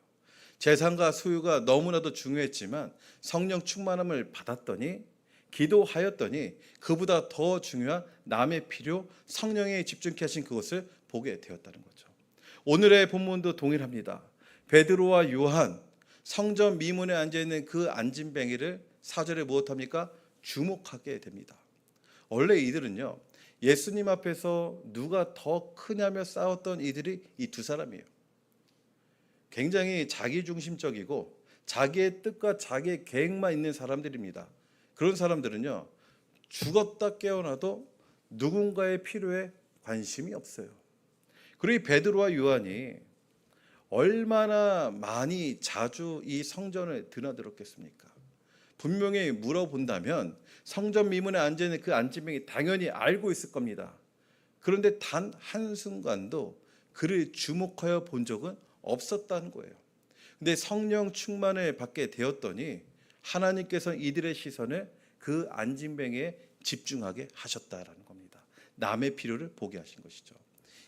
재산과 소유가 너무나도 중요했지만 성령 충만함을 받았더니, 기도하였더니 그보다 더 중요한 남의 필요, 성령에 집중케 하신 그것을 보게 되었다는 거죠. 오늘의 본문도 동일합니다. 베드로와 요한, 성전 미문에 앉아있는 그 안진뱅이를 4절에 무엇합니까? 주목하게 됩니다. 원래 이들은요, 예수님 앞에서 누가 더 크냐며 싸웠던 이들이 이 두 사람이에요. 굉장히 자기중심적이고 자기의 뜻과 자기의 계획만 있는 사람들입니다. 그런 사람들은요, 죽었다 깨어나도 누군가의 필요에 관심이 없어요. 그리고 이 베드로와 요한이 얼마나 많이 자주 이 성전을 드나들었겠습니까? 분명히 물어본다면 성전 미문에 앉아있는 그 안진뱅이 당연히 알고 있을 겁니다. 그런데 단 한순간도 그를 주목하여 본 적은 없었다는 거예요. 근데 성령 충만을 받게 되었더니 하나님께서 이들의 시선을 그 안진뱅이에 집중하게 하셨다라는 겁니다. 남의 필요를 보게 하신 것이죠.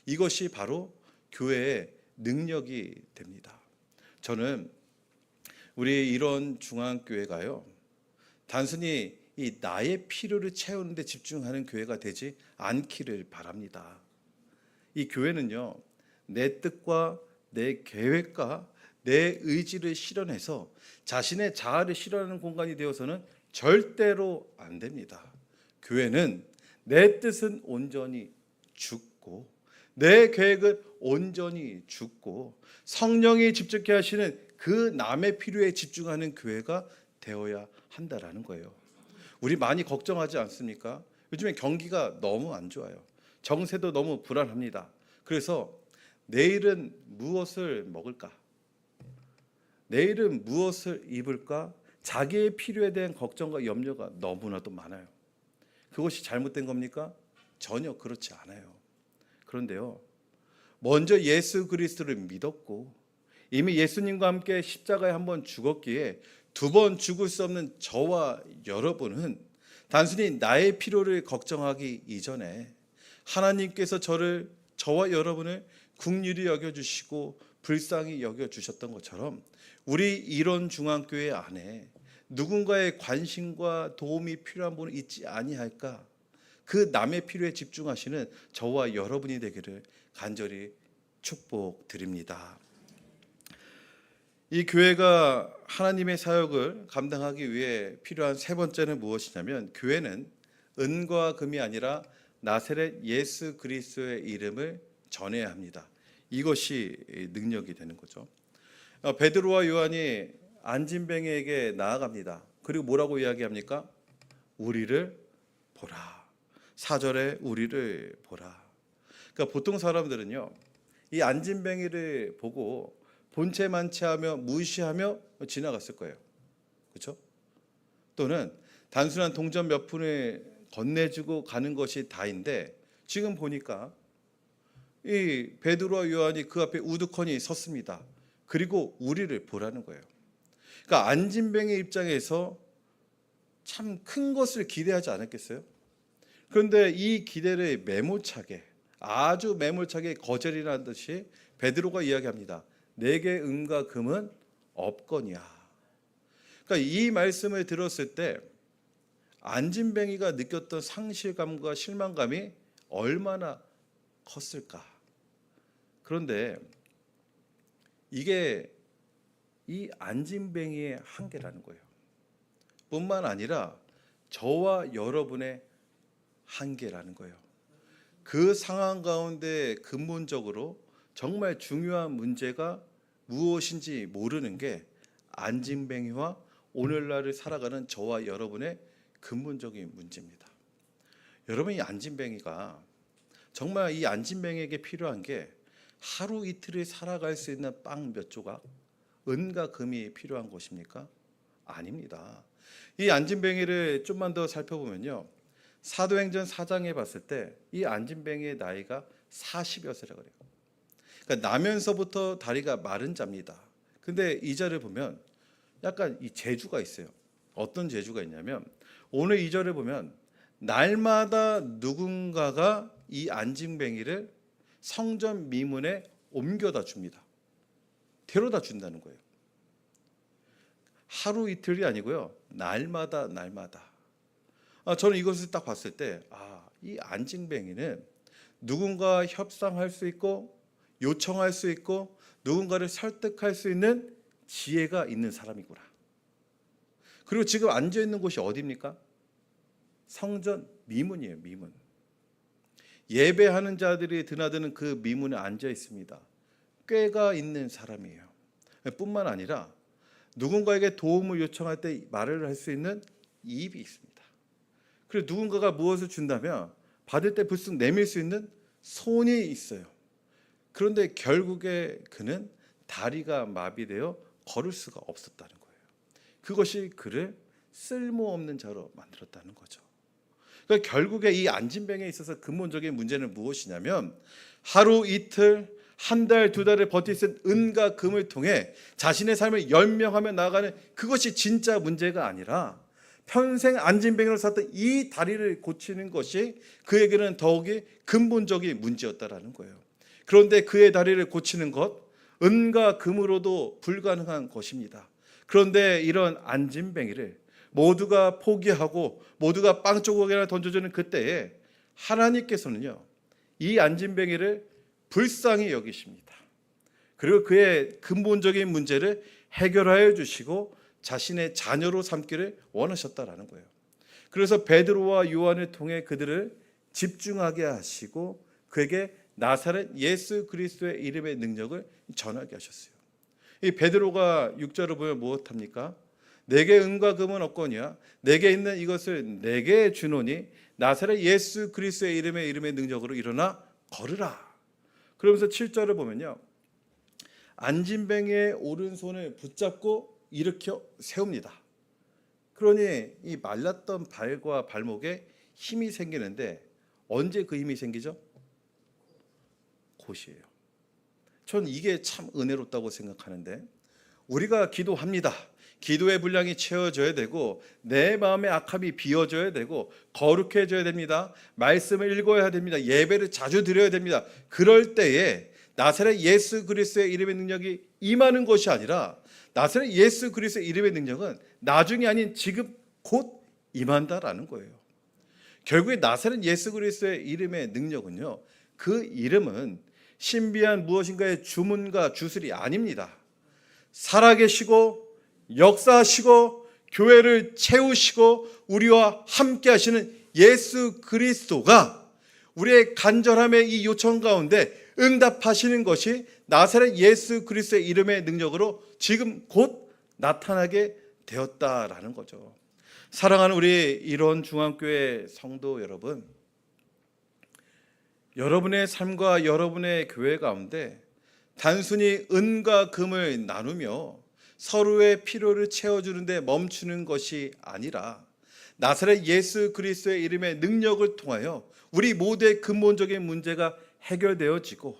이것이 바로 교회의 능력이 됩니다. 저는 우리 이런 중앙교회가요, 단순히 이 나의 필요를 채우는 데 집중하는 교회가 되지 않기를 바랍니다. 이 교회는요, 내 뜻과 내 계획과 내 의지를 실현해서 자신의 자아를 실현하는 공간이 되어서는 절대로 안 됩니다. 교회는 내 뜻은 온전히 죽고 내 계획은 온전히 죽고 성령이 집중케 하시는 그 남의 필요에 집중하는 교회가 되어야 한다라는 거예요. 우리 많이 걱정하지 않습니까? 요즘에 경기가 너무 안 좋아요. 정세도 너무 불안합니다. 그래서 내일은 무엇을 먹을까? 내일은 무엇을 입을까? 자기의 필요에 대한 걱정과 염려가 너무나도 많아요. 그것이 잘못된 겁니까? 전혀 그렇지 않아요. 그런데요, 먼저 예수 그리스도를 믿었고 이미 예수님과 함께 십자가에 한 번 죽었기에 두 번 죽을 수 없는 저와 여러분은 단순히 나의 필요를 걱정하기 이전에 하나님께서 저와 여러분을 긍휼히 여겨주시고 불쌍히 여겨주셨던 것처럼 우리 이런 중앙교회 안에 누군가의 관심과 도움이 필요한 분은 있지 아니할까? 그 남의 필요에 집중하시는 저와 여러분이 되기를 간절히 축복드립니다. 이 교회가 하나님의 사역을 감당하기 위해 필요한 세 번째는 무엇이냐면, 교회는 은과 금이 아니라 나사렛 예수 그리스도의 이름을 전해야 합니다. 이것이 능력이 되는 거죠. 베드로와 요한이 안진뱅이에게 나아갑니다. 그리고 뭐라고 이야기합니까? 우리를 보라. 4절에 우리를 보라. 그러니까 보통 사람들은요, 이 안진뱅이를 보고 본체만체하며 무시하며 지나갔을 거예요. 그렇죠? 또는 단순한 동전 몇 푼을 건네주고 가는 것이 다인데, 지금 보니까 이 베드로와 요한이 그 앞에 우두커니 섰습니다. 그리고 우리를 보라는 거예요. 그러니까 안진뱅이 입장에서 참 큰 것을 기대하지 않았겠어요? 그런데 이 기대를 매몰차게, 아주 매몰차게 거절이라는 듯이 베드로가 이야기합니다. 내게 은과 금은 없거니와. 그러니까 이 말씀을 들었을 때 안진뱅이가 느꼈던 상실감과 실망감이 얼마나 컸을까. 그런데 이게 이 안진뱅이의 한계라는 거예요. 뿐만 아니라 저와 여러분의 한계라는 거예요. 그 상황 가운데 근본적으로 정말 중요한 문제가 무엇인지 모르는 게 안진뱅이와 오늘날을 살아가는 저와 여러분의 근본적인 문제입니다. 여러분, 이 안진뱅이가 정말 이 안진뱅이에게 필요한 게 하루 이틀을 살아갈 수 있는 빵 몇 조각, 은과 금이 필요한 것입니까? 아닙니다. 이 안진뱅이를 좀만 더 살펴보면요, 사도행전 4장에 봤을 때 이 안진뱅이의 나이가 40여세라 그래요. 그러니까 나면서부터 다리가 마른 자입니다. 근데 이 절을 보면 약간 이 재주가 있어요. 어떤 재주가 있냐면 오늘 이 절을 보면 날마다 누군가가 이 안진뱅이를 성전 미문에 옮겨다 줍니다. 데려다 준다는 거예요. 하루 이틀이 아니고요. 날마다. 저는 이것을 딱 봤을 때 이 안진뱅이는 누군가 협상할 수 있고 요청할 수 있고 누군가를 설득할 수 있는 지혜가 있는 사람이구나. 그리고 지금 앉아 있는 곳이 어디입니까? 성전 미문이에요. 미문. 예배하는 자들이 드나드는 그 미문에 앉아 있습니다. 꾀가 있는 사람이에요. 뿐만 아니라 누군가에게 도움을 요청할 때 말을 할 수 있는 입이 있습니다. 그리고 누군가가 무엇을 준다면 받을 때 불쑥 내밀 수 있는 손이 있어요. 그런데 결국에 그는 다리가 마비되어 걸을 수가 없었다는 거예요. 그것이 그를 쓸모없는 자로 만들었다는 거죠. 그러니까 결국에 이 안진뱅이에 있어서 근본적인 문제는 무엇이냐면 하루 이틀 한 달, 두 달을 버틸 수 있는 은과 금을 통해 자신의 삶을 연명하며 나아가는 그것이 진짜 문제가 아니라 평생 안진뱅이로 살았던 이 다리를 고치는 것이 그에게는 더욱이 근본적인 문제였다라는 거예요. 그런데 그의 다리를 고치는 것, 은과 금으로도 불가능한 것입니다. 그런데 이런 안진뱅이를 모두가 포기하고 모두가 빵조각이나 던져주는 그때에 하나님께서는요, 이 안진뱅이를 불쌍히 여기십니다. 그리고 그의 근본적인 문제를 해결하여 주시고 자신의 자녀로 삼기를 원하셨다라는 거예요. 그래서 베드로와 요한을 통해 그들을 집중하게 하시고 그에게 나사렛 예수 그리스도의 이름의 능력을 전하게 하셨어요. 이 베드로가 6절을 보면 무엇합니까? 내게 은과 금은 없거니와 내게 있는 이것을 내게 주노니 나사렛 예수 그리스도의 이름의 능력으로 일어나 걸으라. 그러면서 7절을 보면요, 안진뱅이의 오른손을 붙잡고 일으켜 세웁니다. 그러니 이 말랐던 발과 발목에 힘이 생기는데 언제 그 힘이 생기죠? 곧이에요. 전 이게 참 은혜롭다고 생각하는데 우리가 기도합니다. 기도의 분량이 채워져야 되고 내 마음의 악함이 비워져야 되고 거룩해져야 됩니다. 말씀을 읽어야 됩니다. 예배를 자주 드려야 됩니다. 그럴 때에 나사렛 예수 그리스도의 이름의 능력이 임하는 것이 아니라 나사렛 예수 그리스도의 이름의 능력은 나중이 아닌 지금 곧 임한다라는 거예요. 결국에 나사렛 예수 그리스도의 이름의 능력은요, 그 이름은 신비한 무엇인가의 주문과 주술이 아닙니다. 살아계시고 역사하시고 교회를 채우시고 우리와 함께 하시는 예수 그리스도가 우리의 간절함의 이 요청 가운데 응답하시는 것이 나사렛 예수 그리스도의 이름의 능력으로 지금 곧 나타나게 되었다라는 거죠. 사랑하는 우리 이론 중앙교회 성도 여러분, 여러분의 삶과 여러분의 교회 가운데 단순히 은과 금을 나누며 서로의 필요를 채워주는 데 멈추는 것이 아니라 나사렛 예수 그리스도의 이름의 능력을 통하여 우리 모두의 근본적인 문제가 해결되어지고,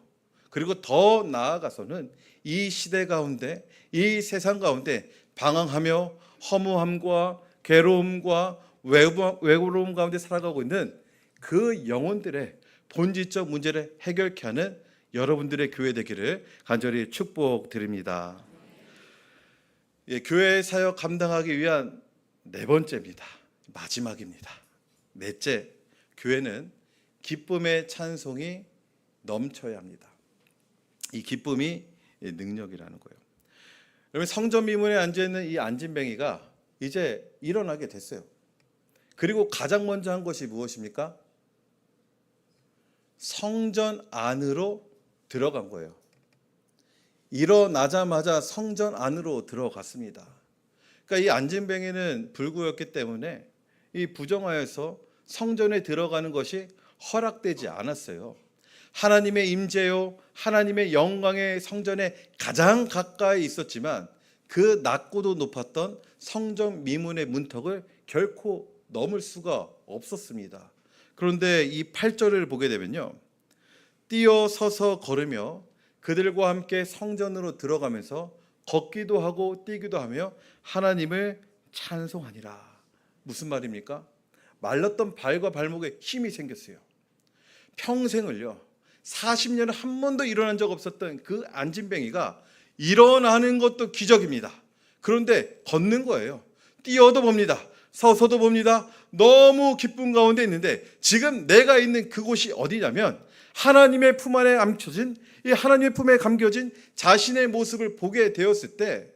그리고 더 나아가서는 이 시대 가운데, 이 세상 가운데 방황하며 허무함과 괴로움과 외로움 가운데 살아가고 있는 그 영혼들의 본질적 문제를 해결케 하는 여러분들의 교회 되기를 간절히 축복드립니다. 교회 사역 감당하기 위한 네 번째입니다. 마지막입니다. 넷째, 교회는 기쁨의 찬송이 넘쳐야 합니다. 이 기쁨이 능력이라는 거예요. 여러분, 성전 미문에 앉아있는 이 안진뱅이가 이제 일어나게 됐어요. 그리고 가장 먼저 한 것이 무엇입니까? 성전 안으로 들어간 거예요. 일어나자마자 성전 안으로 들어갔습니다. 그러니까 이 안진뱅이는 불구였기 때문에 이 부정하여서 성전에 들어가는 것이 허락되지 않았어요. 하나님의 임재요, 하나님의 영광의 성전에 가장 가까이 있었지만 그 낮고도 높았던 성전 미문의 문턱을 결코 넘을 수가 없었습니다. 그런데 이 8절을 보게 되면요, 뛰어서서 걸으며 그들과 함께 성전으로 들어가면서 걷기도 하고 뛰기도 하며 하나님을 찬송하니라. 무슨 말입니까? 말랐던 발과 발목에 힘이 생겼어요. 평생을요 40년을 한 번도 일어난 적 없었던 그 안진뱅이가 일어나는 것도 기적입니다. 그런데 걷는 거예요. 뛰어도 봅니다. 서서도 봅니다. 너무 기쁨 가운데 있는데 지금 내가 있는 그곳이 어디냐면 하나님의 품 안에 감춰진, 이 하나님의 품에 감겨진 자신의 모습을 보게 되었을 때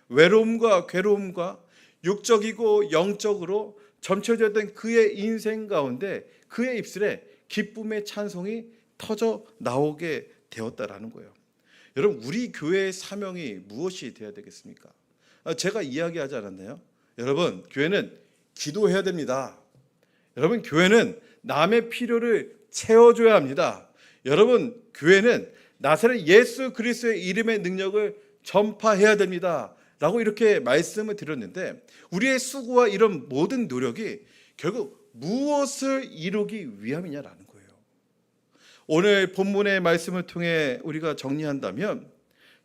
외로움과 괴로움과 육적이고 영적으로 점쳐졌던 그의 인생 가운데 그의 입술에 기쁨의 찬송이 터져 나오게 되었다라는 거예요. 여러분, 우리 교회의 사명이 무엇이 되어야 되겠습니까? 제가 이야기하지 않았나요? 여러분, 교회는 기도해야 됩니다. 여러분, 교회는 남의 필요를 채워줘야 합니다. 여러분, 교회는 나사렛 예수 그리스도의 이름의 능력을 전파해야 됩니다. 라고 이렇게 말씀을 드렸는데 우리의 수고와 이런 모든 노력이 결국 무엇을 이루기 위함이냐라는 거예요. 오늘 본문의 말씀을 통해 우리가 정리한다면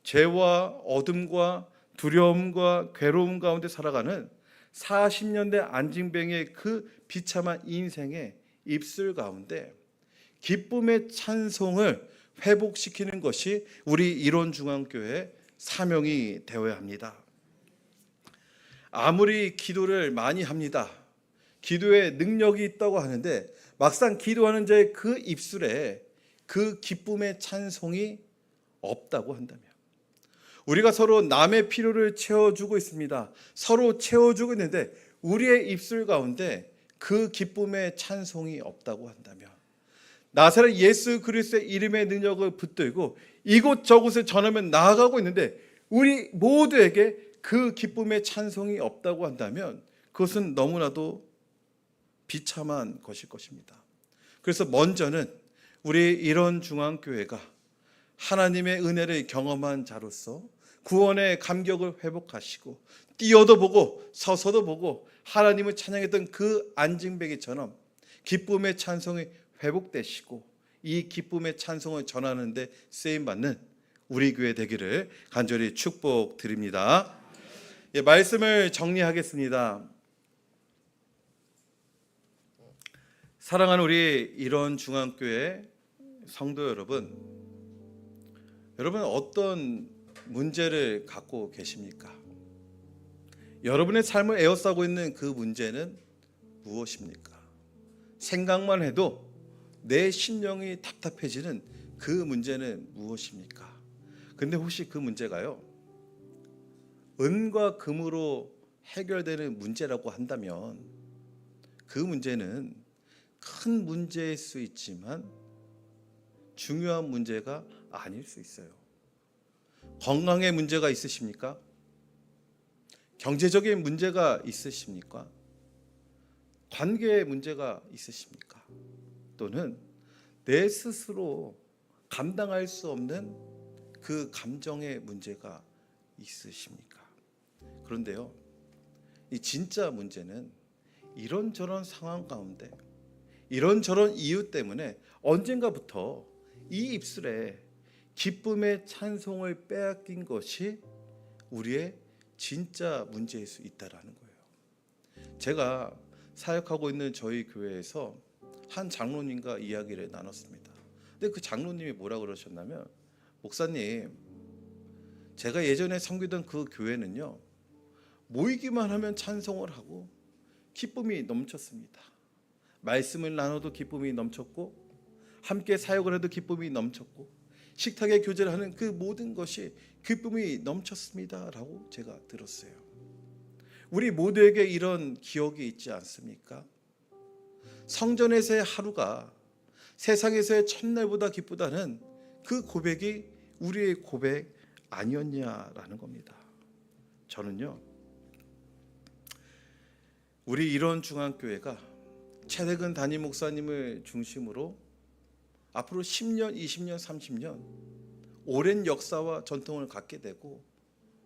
죄와 어둠과 두려움과 괴로움 가운데 살아가는 40년대 안진뱅의 그 비참한 인생의 입술 가운데 기쁨의 찬송을 회복시키는 것이 우리 일원중앙교회의 사명이 되어야 합니다. 아무리 기도를 많이 합니다. 기도에 능력이 있다고 하는데 막상 기도하는 자의 그 입술에 그 기쁨의 찬송이 없다고 한다면, 우리가 서로 남의 필요를 채워주고 있습니다. 서로 채워주고 있는데 우리의 입술 가운데 그 기쁨의 찬송이 없다고 한다면, 나사렛 예수 그리스도의 이름의 능력을 붙들고 이곳저곳을 전하면 나아가고 있는데 우리 모두에게 그 기쁨의 찬송이 없다고 한다면 그것은 너무나도 비참한 것일 것입니다. 그래서 먼저는 우리 일원중앙교회가 하나님의 은혜를 경험한 자로서 구원의 감격을 회복하시고 뛰어도 보고 서서도 보고 하나님을 찬양했던 그 안진뱅이처럼 기쁨의 찬송이 회복되시고 이 기쁨의 찬송을 전하는 데 쓰임받는 우리 교회 되기를 간절히 축복드립니다. 말씀을 정리하겠습니다. 사랑하는 우리 일원중앙교회 성도 여러분, 여러분 어떤 문제를 갖고 계십니까? 여러분의 삶을 에워싸고 있는 그 문제는 무엇입니까? 생각만 해도 내 심령이 답답해지는 그 문제는 무엇입니까? 근데 혹시 그 문제가요, 은과 금으로 해결되는 문제라고 한다면 그 문제는 큰 문제일 수 있지만 중요한 문제가 아닐 수 있어요. 건강에 문제가 있으십니까? 경제적인 문제가 있으십니까? 관계에 문제가 있으십니까? 또는 내 스스로 감당할 수 없는 그 감정의 문제가 있으십니까? 그런데요, 이 진짜 문제는 이런저런 상황 가운데 이런저런 이유 때문에 언젠가부터 이 입술에 기쁨의 찬송을 빼앗긴 것이 우리의 진짜 문제일 수 있다라는 거예요. 제가 사역하고 있는 저희 교회에서 한 장로님과 이야기를 나눴습니다. 근데 그 장로님이 뭐라 그러셨냐면, 목사님, 제가 예전에 섬기던 그 교회는요, 모이기만 하면 찬송을 하고 기쁨이 넘쳤습니다. 말씀을 나눠도 기쁨이 넘쳤고 함께 사역을 해도 기쁨이 넘쳤고 식탁에 교제를 하는 그 모든 것이 기쁨이 넘쳤습니다 라고 제가 들었어요. 우리 모두에게 이런 기억이 있지 않습니까? 성전에서의 하루가 세상에서의 첫날보다 기쁘다는 그 고백이 우리의 고백 아니었냐라는 겁니다. 저는요, 우리 일원중앙교회가 최대근 담임 목사님을 중심으로 앞으로 10년, 20년, 30년 오랜 역사와 전통을 갖게 되고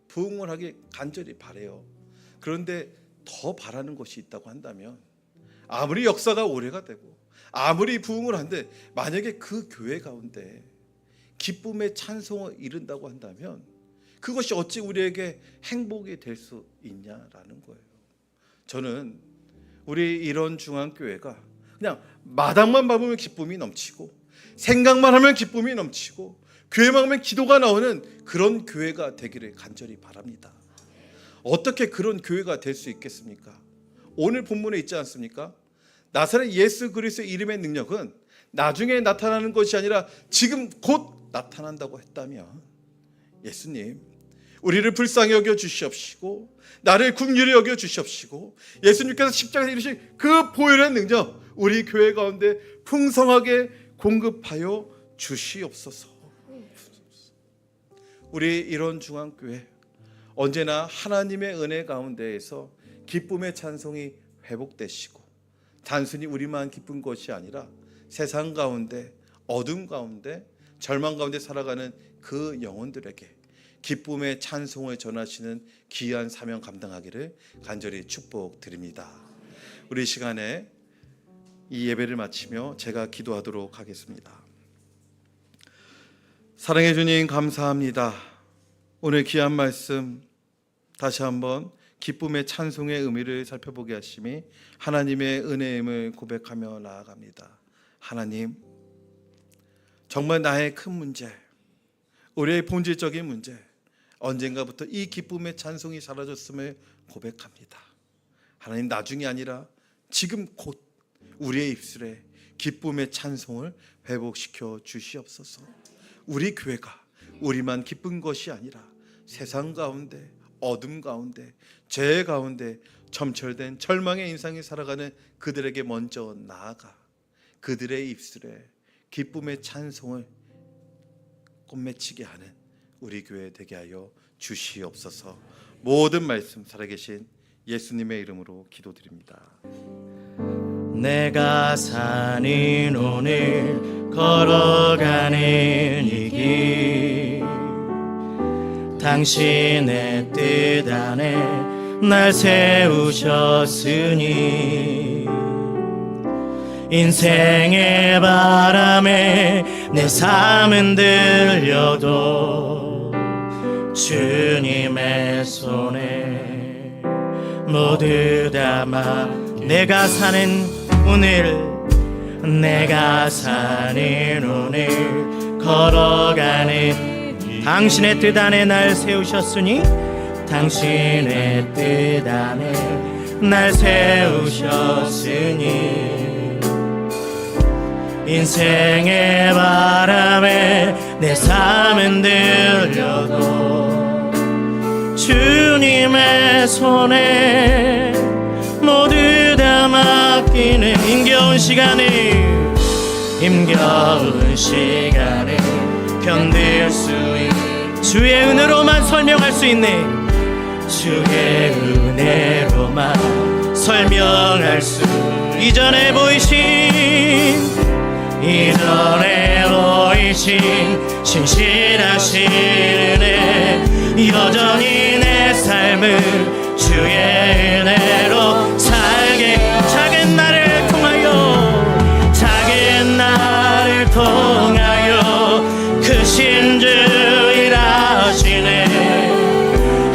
부흥을 하길 간절히 바라요. 그런데 더 바라는 것이 있다고 한다면, 아무리 역사가 오래가 되고 아무리 부흥을 한데 만약에 그 교회 가운데 기쁨의 찬송을 이룬다고 한다면 그것이 어찌 우리에게 행복이 될 수 있냐라는 거예요. 저는 우리 이런 중앙교회가 그냥 마당만 밟으면 기쁨이 넘치고 생각만 하면 기쁨이 넘치고 교회만 하면 기도가 나오는 그런 교회가 되기를 간절히 바랍니다. 어떻게 그런 교회가 될 수 있겠습니까? 오늘 본문에 있지 않습니까? 나사렛 예수 그리스도의 이름의 능력은 나중에 나타나는 것이 아니라 지금 곧 나타난다고 했다면, 예수님 우리를 불쌍히 여겨 주시옵시고 나를 긍휼히 여겨 주시옵시고 예수님께서 십자가에서 이루신 그 보혈의 능력 우리 교회 가운데 풍성하게 공급하여 주시옵소서. 우리 이런 중앙교회 언제나 하나님의 은혜 가운데에서 기쁨의 찬송이 회복되시고 단순히 우리만 기쁜 것이 아니라 세상 가운데 어둠 가운데 절망 가운데 살아가는 그 영혼들에게 기쁨의 찬송을 전하시는 귀한 사명 감당하기를 간절히 축복드립니다. 우리 시간에 이 예배를 마치며 제가 기도하도록 하겠습니다. 사랑해 주님 감사합니다. 오늘 귀한 말씀 다시 한번 기쁨의 찬송의 의미를 살펴보게 하심이 하나님의 은혜임을 고백하며 나아갑니다. 하나님, 정말 나의 큰 문제, 우리의 본질적인 문제, 언젠가부터 이 기쁨의 찬송이 사라졌음을 고백합니다. 하나님, 나중이 아니라 지금 곧 우리의 입술에 기쁨의 찬송을 회복시켜 주시옵소서. 우리 교회가 우리만 기쁜 것이 아니라 세상 가운데 어둠 가운데 죄 가운데 점철된 절망의 인생을 살아가는 그들에게 먼저 나아가 그들의 입술에 기쁨의 찬송을 꽃맺히게 하는 우리 교회 되게 하여 주시옵소서. 모든 말씀 살아계신 예수님의 이름으로 기도드립니다. 내가 사는 오늘 걸어가는 이 길 당신의 뜻 안에 날 세우셨으니 인생의 바람에 내 삶은 들려도 주님의 손에 모두 담아 내가 사는 오늘 걸어가는 당신의 뜻 안에 날 세우셨으니 당신의 뜻 안에 날 세우셨으니 인생의 바람에 내 삶은 들려도 주님의 손에 모두 다 맡기는 힘겨운 시간을 견딜 수 있는 주의 은혜로만 설명할 수 있네. 주의 은혜로만 설명할 수 이전에 보이신 신실하신 은혜 여전히 내 삶을 주의 은혜로 살게 작은 나를 통하여 크신 주 일하시네.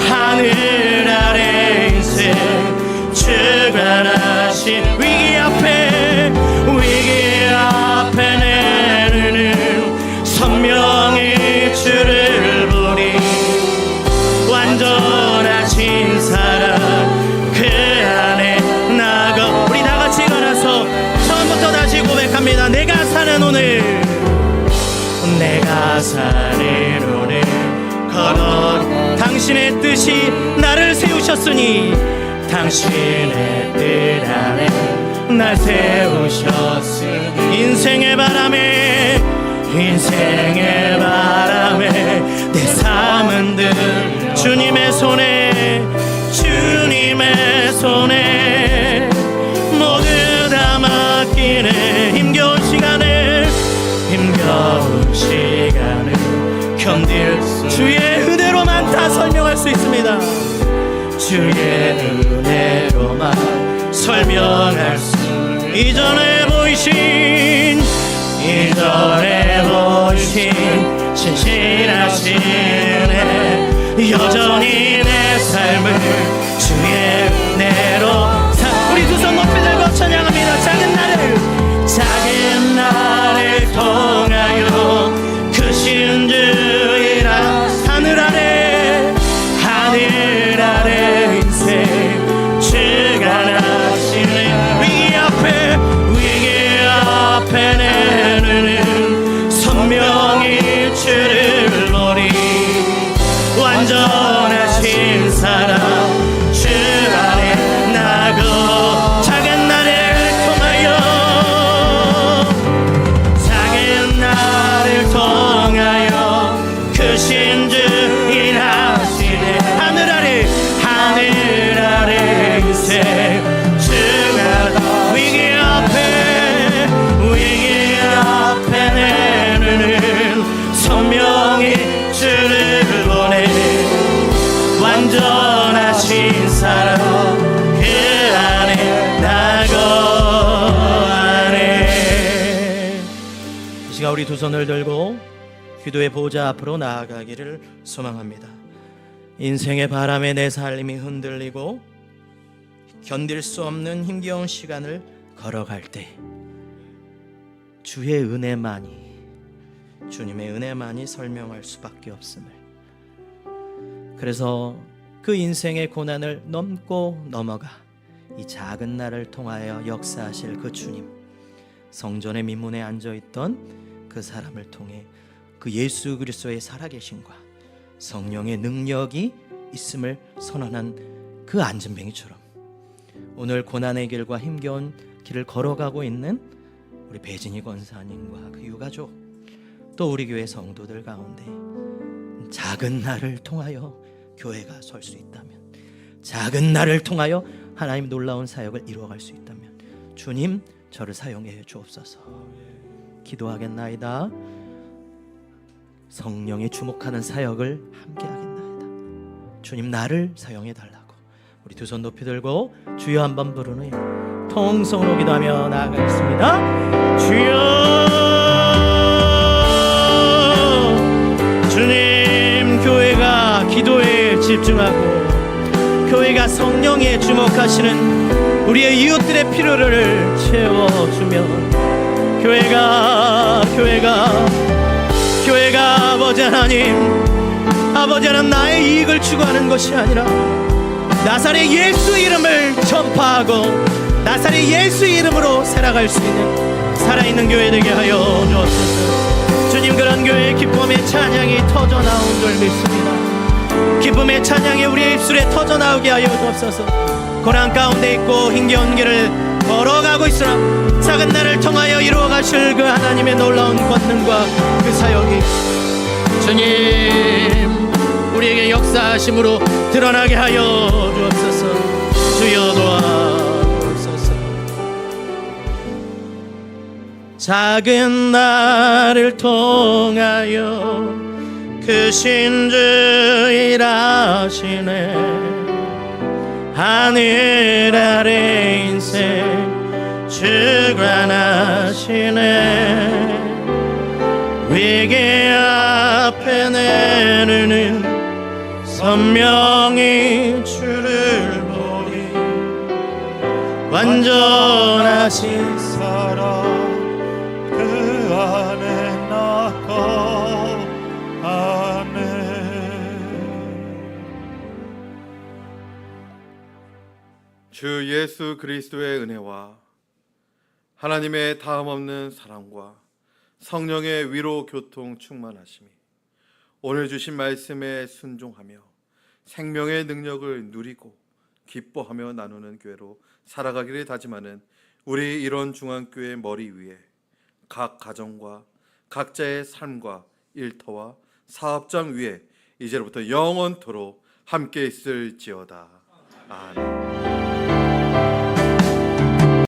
하늘 아래 인생 주관하신 위기 앞에 내 눈은 선명히 주를 보니 완전하신 사랑 그 안에 나가 우리 다같이 일어나서 처음부터 다시 고백합니다. 내가 사는 오늘 걸어 당신의 뜻이 나를 세우셨으니 당신의 뜻 안에 날 세우셨으니 인생의 바람에 내 삶은 늘 주님의 손에 모두 다 맡기네. 힘겨운 시간을 견딜 주의 은혜로만 다 설명할 수 있습니다. 주의 은혜로만 설명할 수 이전에 보이신 신실하신 은혜 여전히 내 삶을 주의 은혜로 우리 두 손 높이 들고 찬양합니다. 작은 나를 통하여 크신 주이라 하늘 아래 인생 주가 나시네 위기 앞에 내는 선명히 주를 보리 완전하신 사랑 주 안에 나고 작은 나를 통하여 크신 주 일하시네 하늘 아래 인생 주가 위기 앞에 내는 선명히 주를 보내 완전하신 사랑 그 안에 나고 안에 이 시간 우리 두 손을 들고 기도의 보좌 앞으로 나아가기를 소망합니다. 인생의 바람에 내 삶이 흔들리고 견딜 수 없는 힘겨운 시간을 걸어갈 때 주의 은혜만이 주님의 은혜만이 설명할 수밖에 없음을 그래서 그 인생의 고난을 넘고 넘어가 이 작은 나를 통하여 역사하실 그 주님 성전의 민문에 앉아있던 그 사람을 통해 그 예수 그리스도의 살아계심과 성령의 능력이 있음을 선언한 그 안진뱅이처럼 오늘 고난의 길과 힘겨운 길을 걸어가고 있는 우리 배진희 권사님과 그 유가족 또 우리 교회 성도들 가운데 작은 나를 통하여 교회가 설 수 있다면 작은 나를 통하여 하나님 놀라운 사역을 이루어갈 수 있다면 주님 저를 사용해 주옵소서. 기도하겠나이다. 성령에 주목하는 사역을 함께 하겠나이다. 주님 나를 사용해 달라고 우리 두 손 높이 들고 주여 한번 부르는 후에 통성으로 기도하며 나아가겠습니다. 주여 주님 교회가 기도에 집중하고 교회가 성령에 주목하시는 우리의 이웃들의 필요를 채워주며 교회가 아버지 하나님 나의 이익을 추구하는 것이 아니라 나사렛 예수 이름을 전파하고 나사렛 예수 이름으로 살아갈 수 있는 살아있는 교회 되게 하여 주옵소서. 주님 그런 교회의 기쁨의 찬양이 터져나온 줄 믿습니다. 기쁨의 찬양이 우리의 입술에 터져나오게 하여 주옵소서. 고난 가운데 있고 힘겨운 길을 걸어가고 있으나 작은 나를 통하여 이루어가실 그 하나님의 놀라운 권능과 그 사역이 주님 우리에게 역사하심으로 드러나게 하여 주옵소서. 주여 도와주옵소서. 작은 나를 통하여 크신 주 일하시네 하늘 아래 인생 주관하시네 위기 앞에 내르는 선명히 주를 보리 완전하신 사랑 그 안에 나가 아멘. 주 예수 그리스도의 은혜와 하나님의 다음없는 사랑과 성령의 위로 교통 충만하심이 오늘 주신 말씀에 순종하며 생명의 능력을 누리고 기뻐하며 나누는 교회로 살아가기를 다짐하는 우리 일원 중앙교회 머리 위에 각 가정과 각자의 삶과 일터와 사업장 위에 이제로부터 영원토록 함께 있을지어다. 아멘.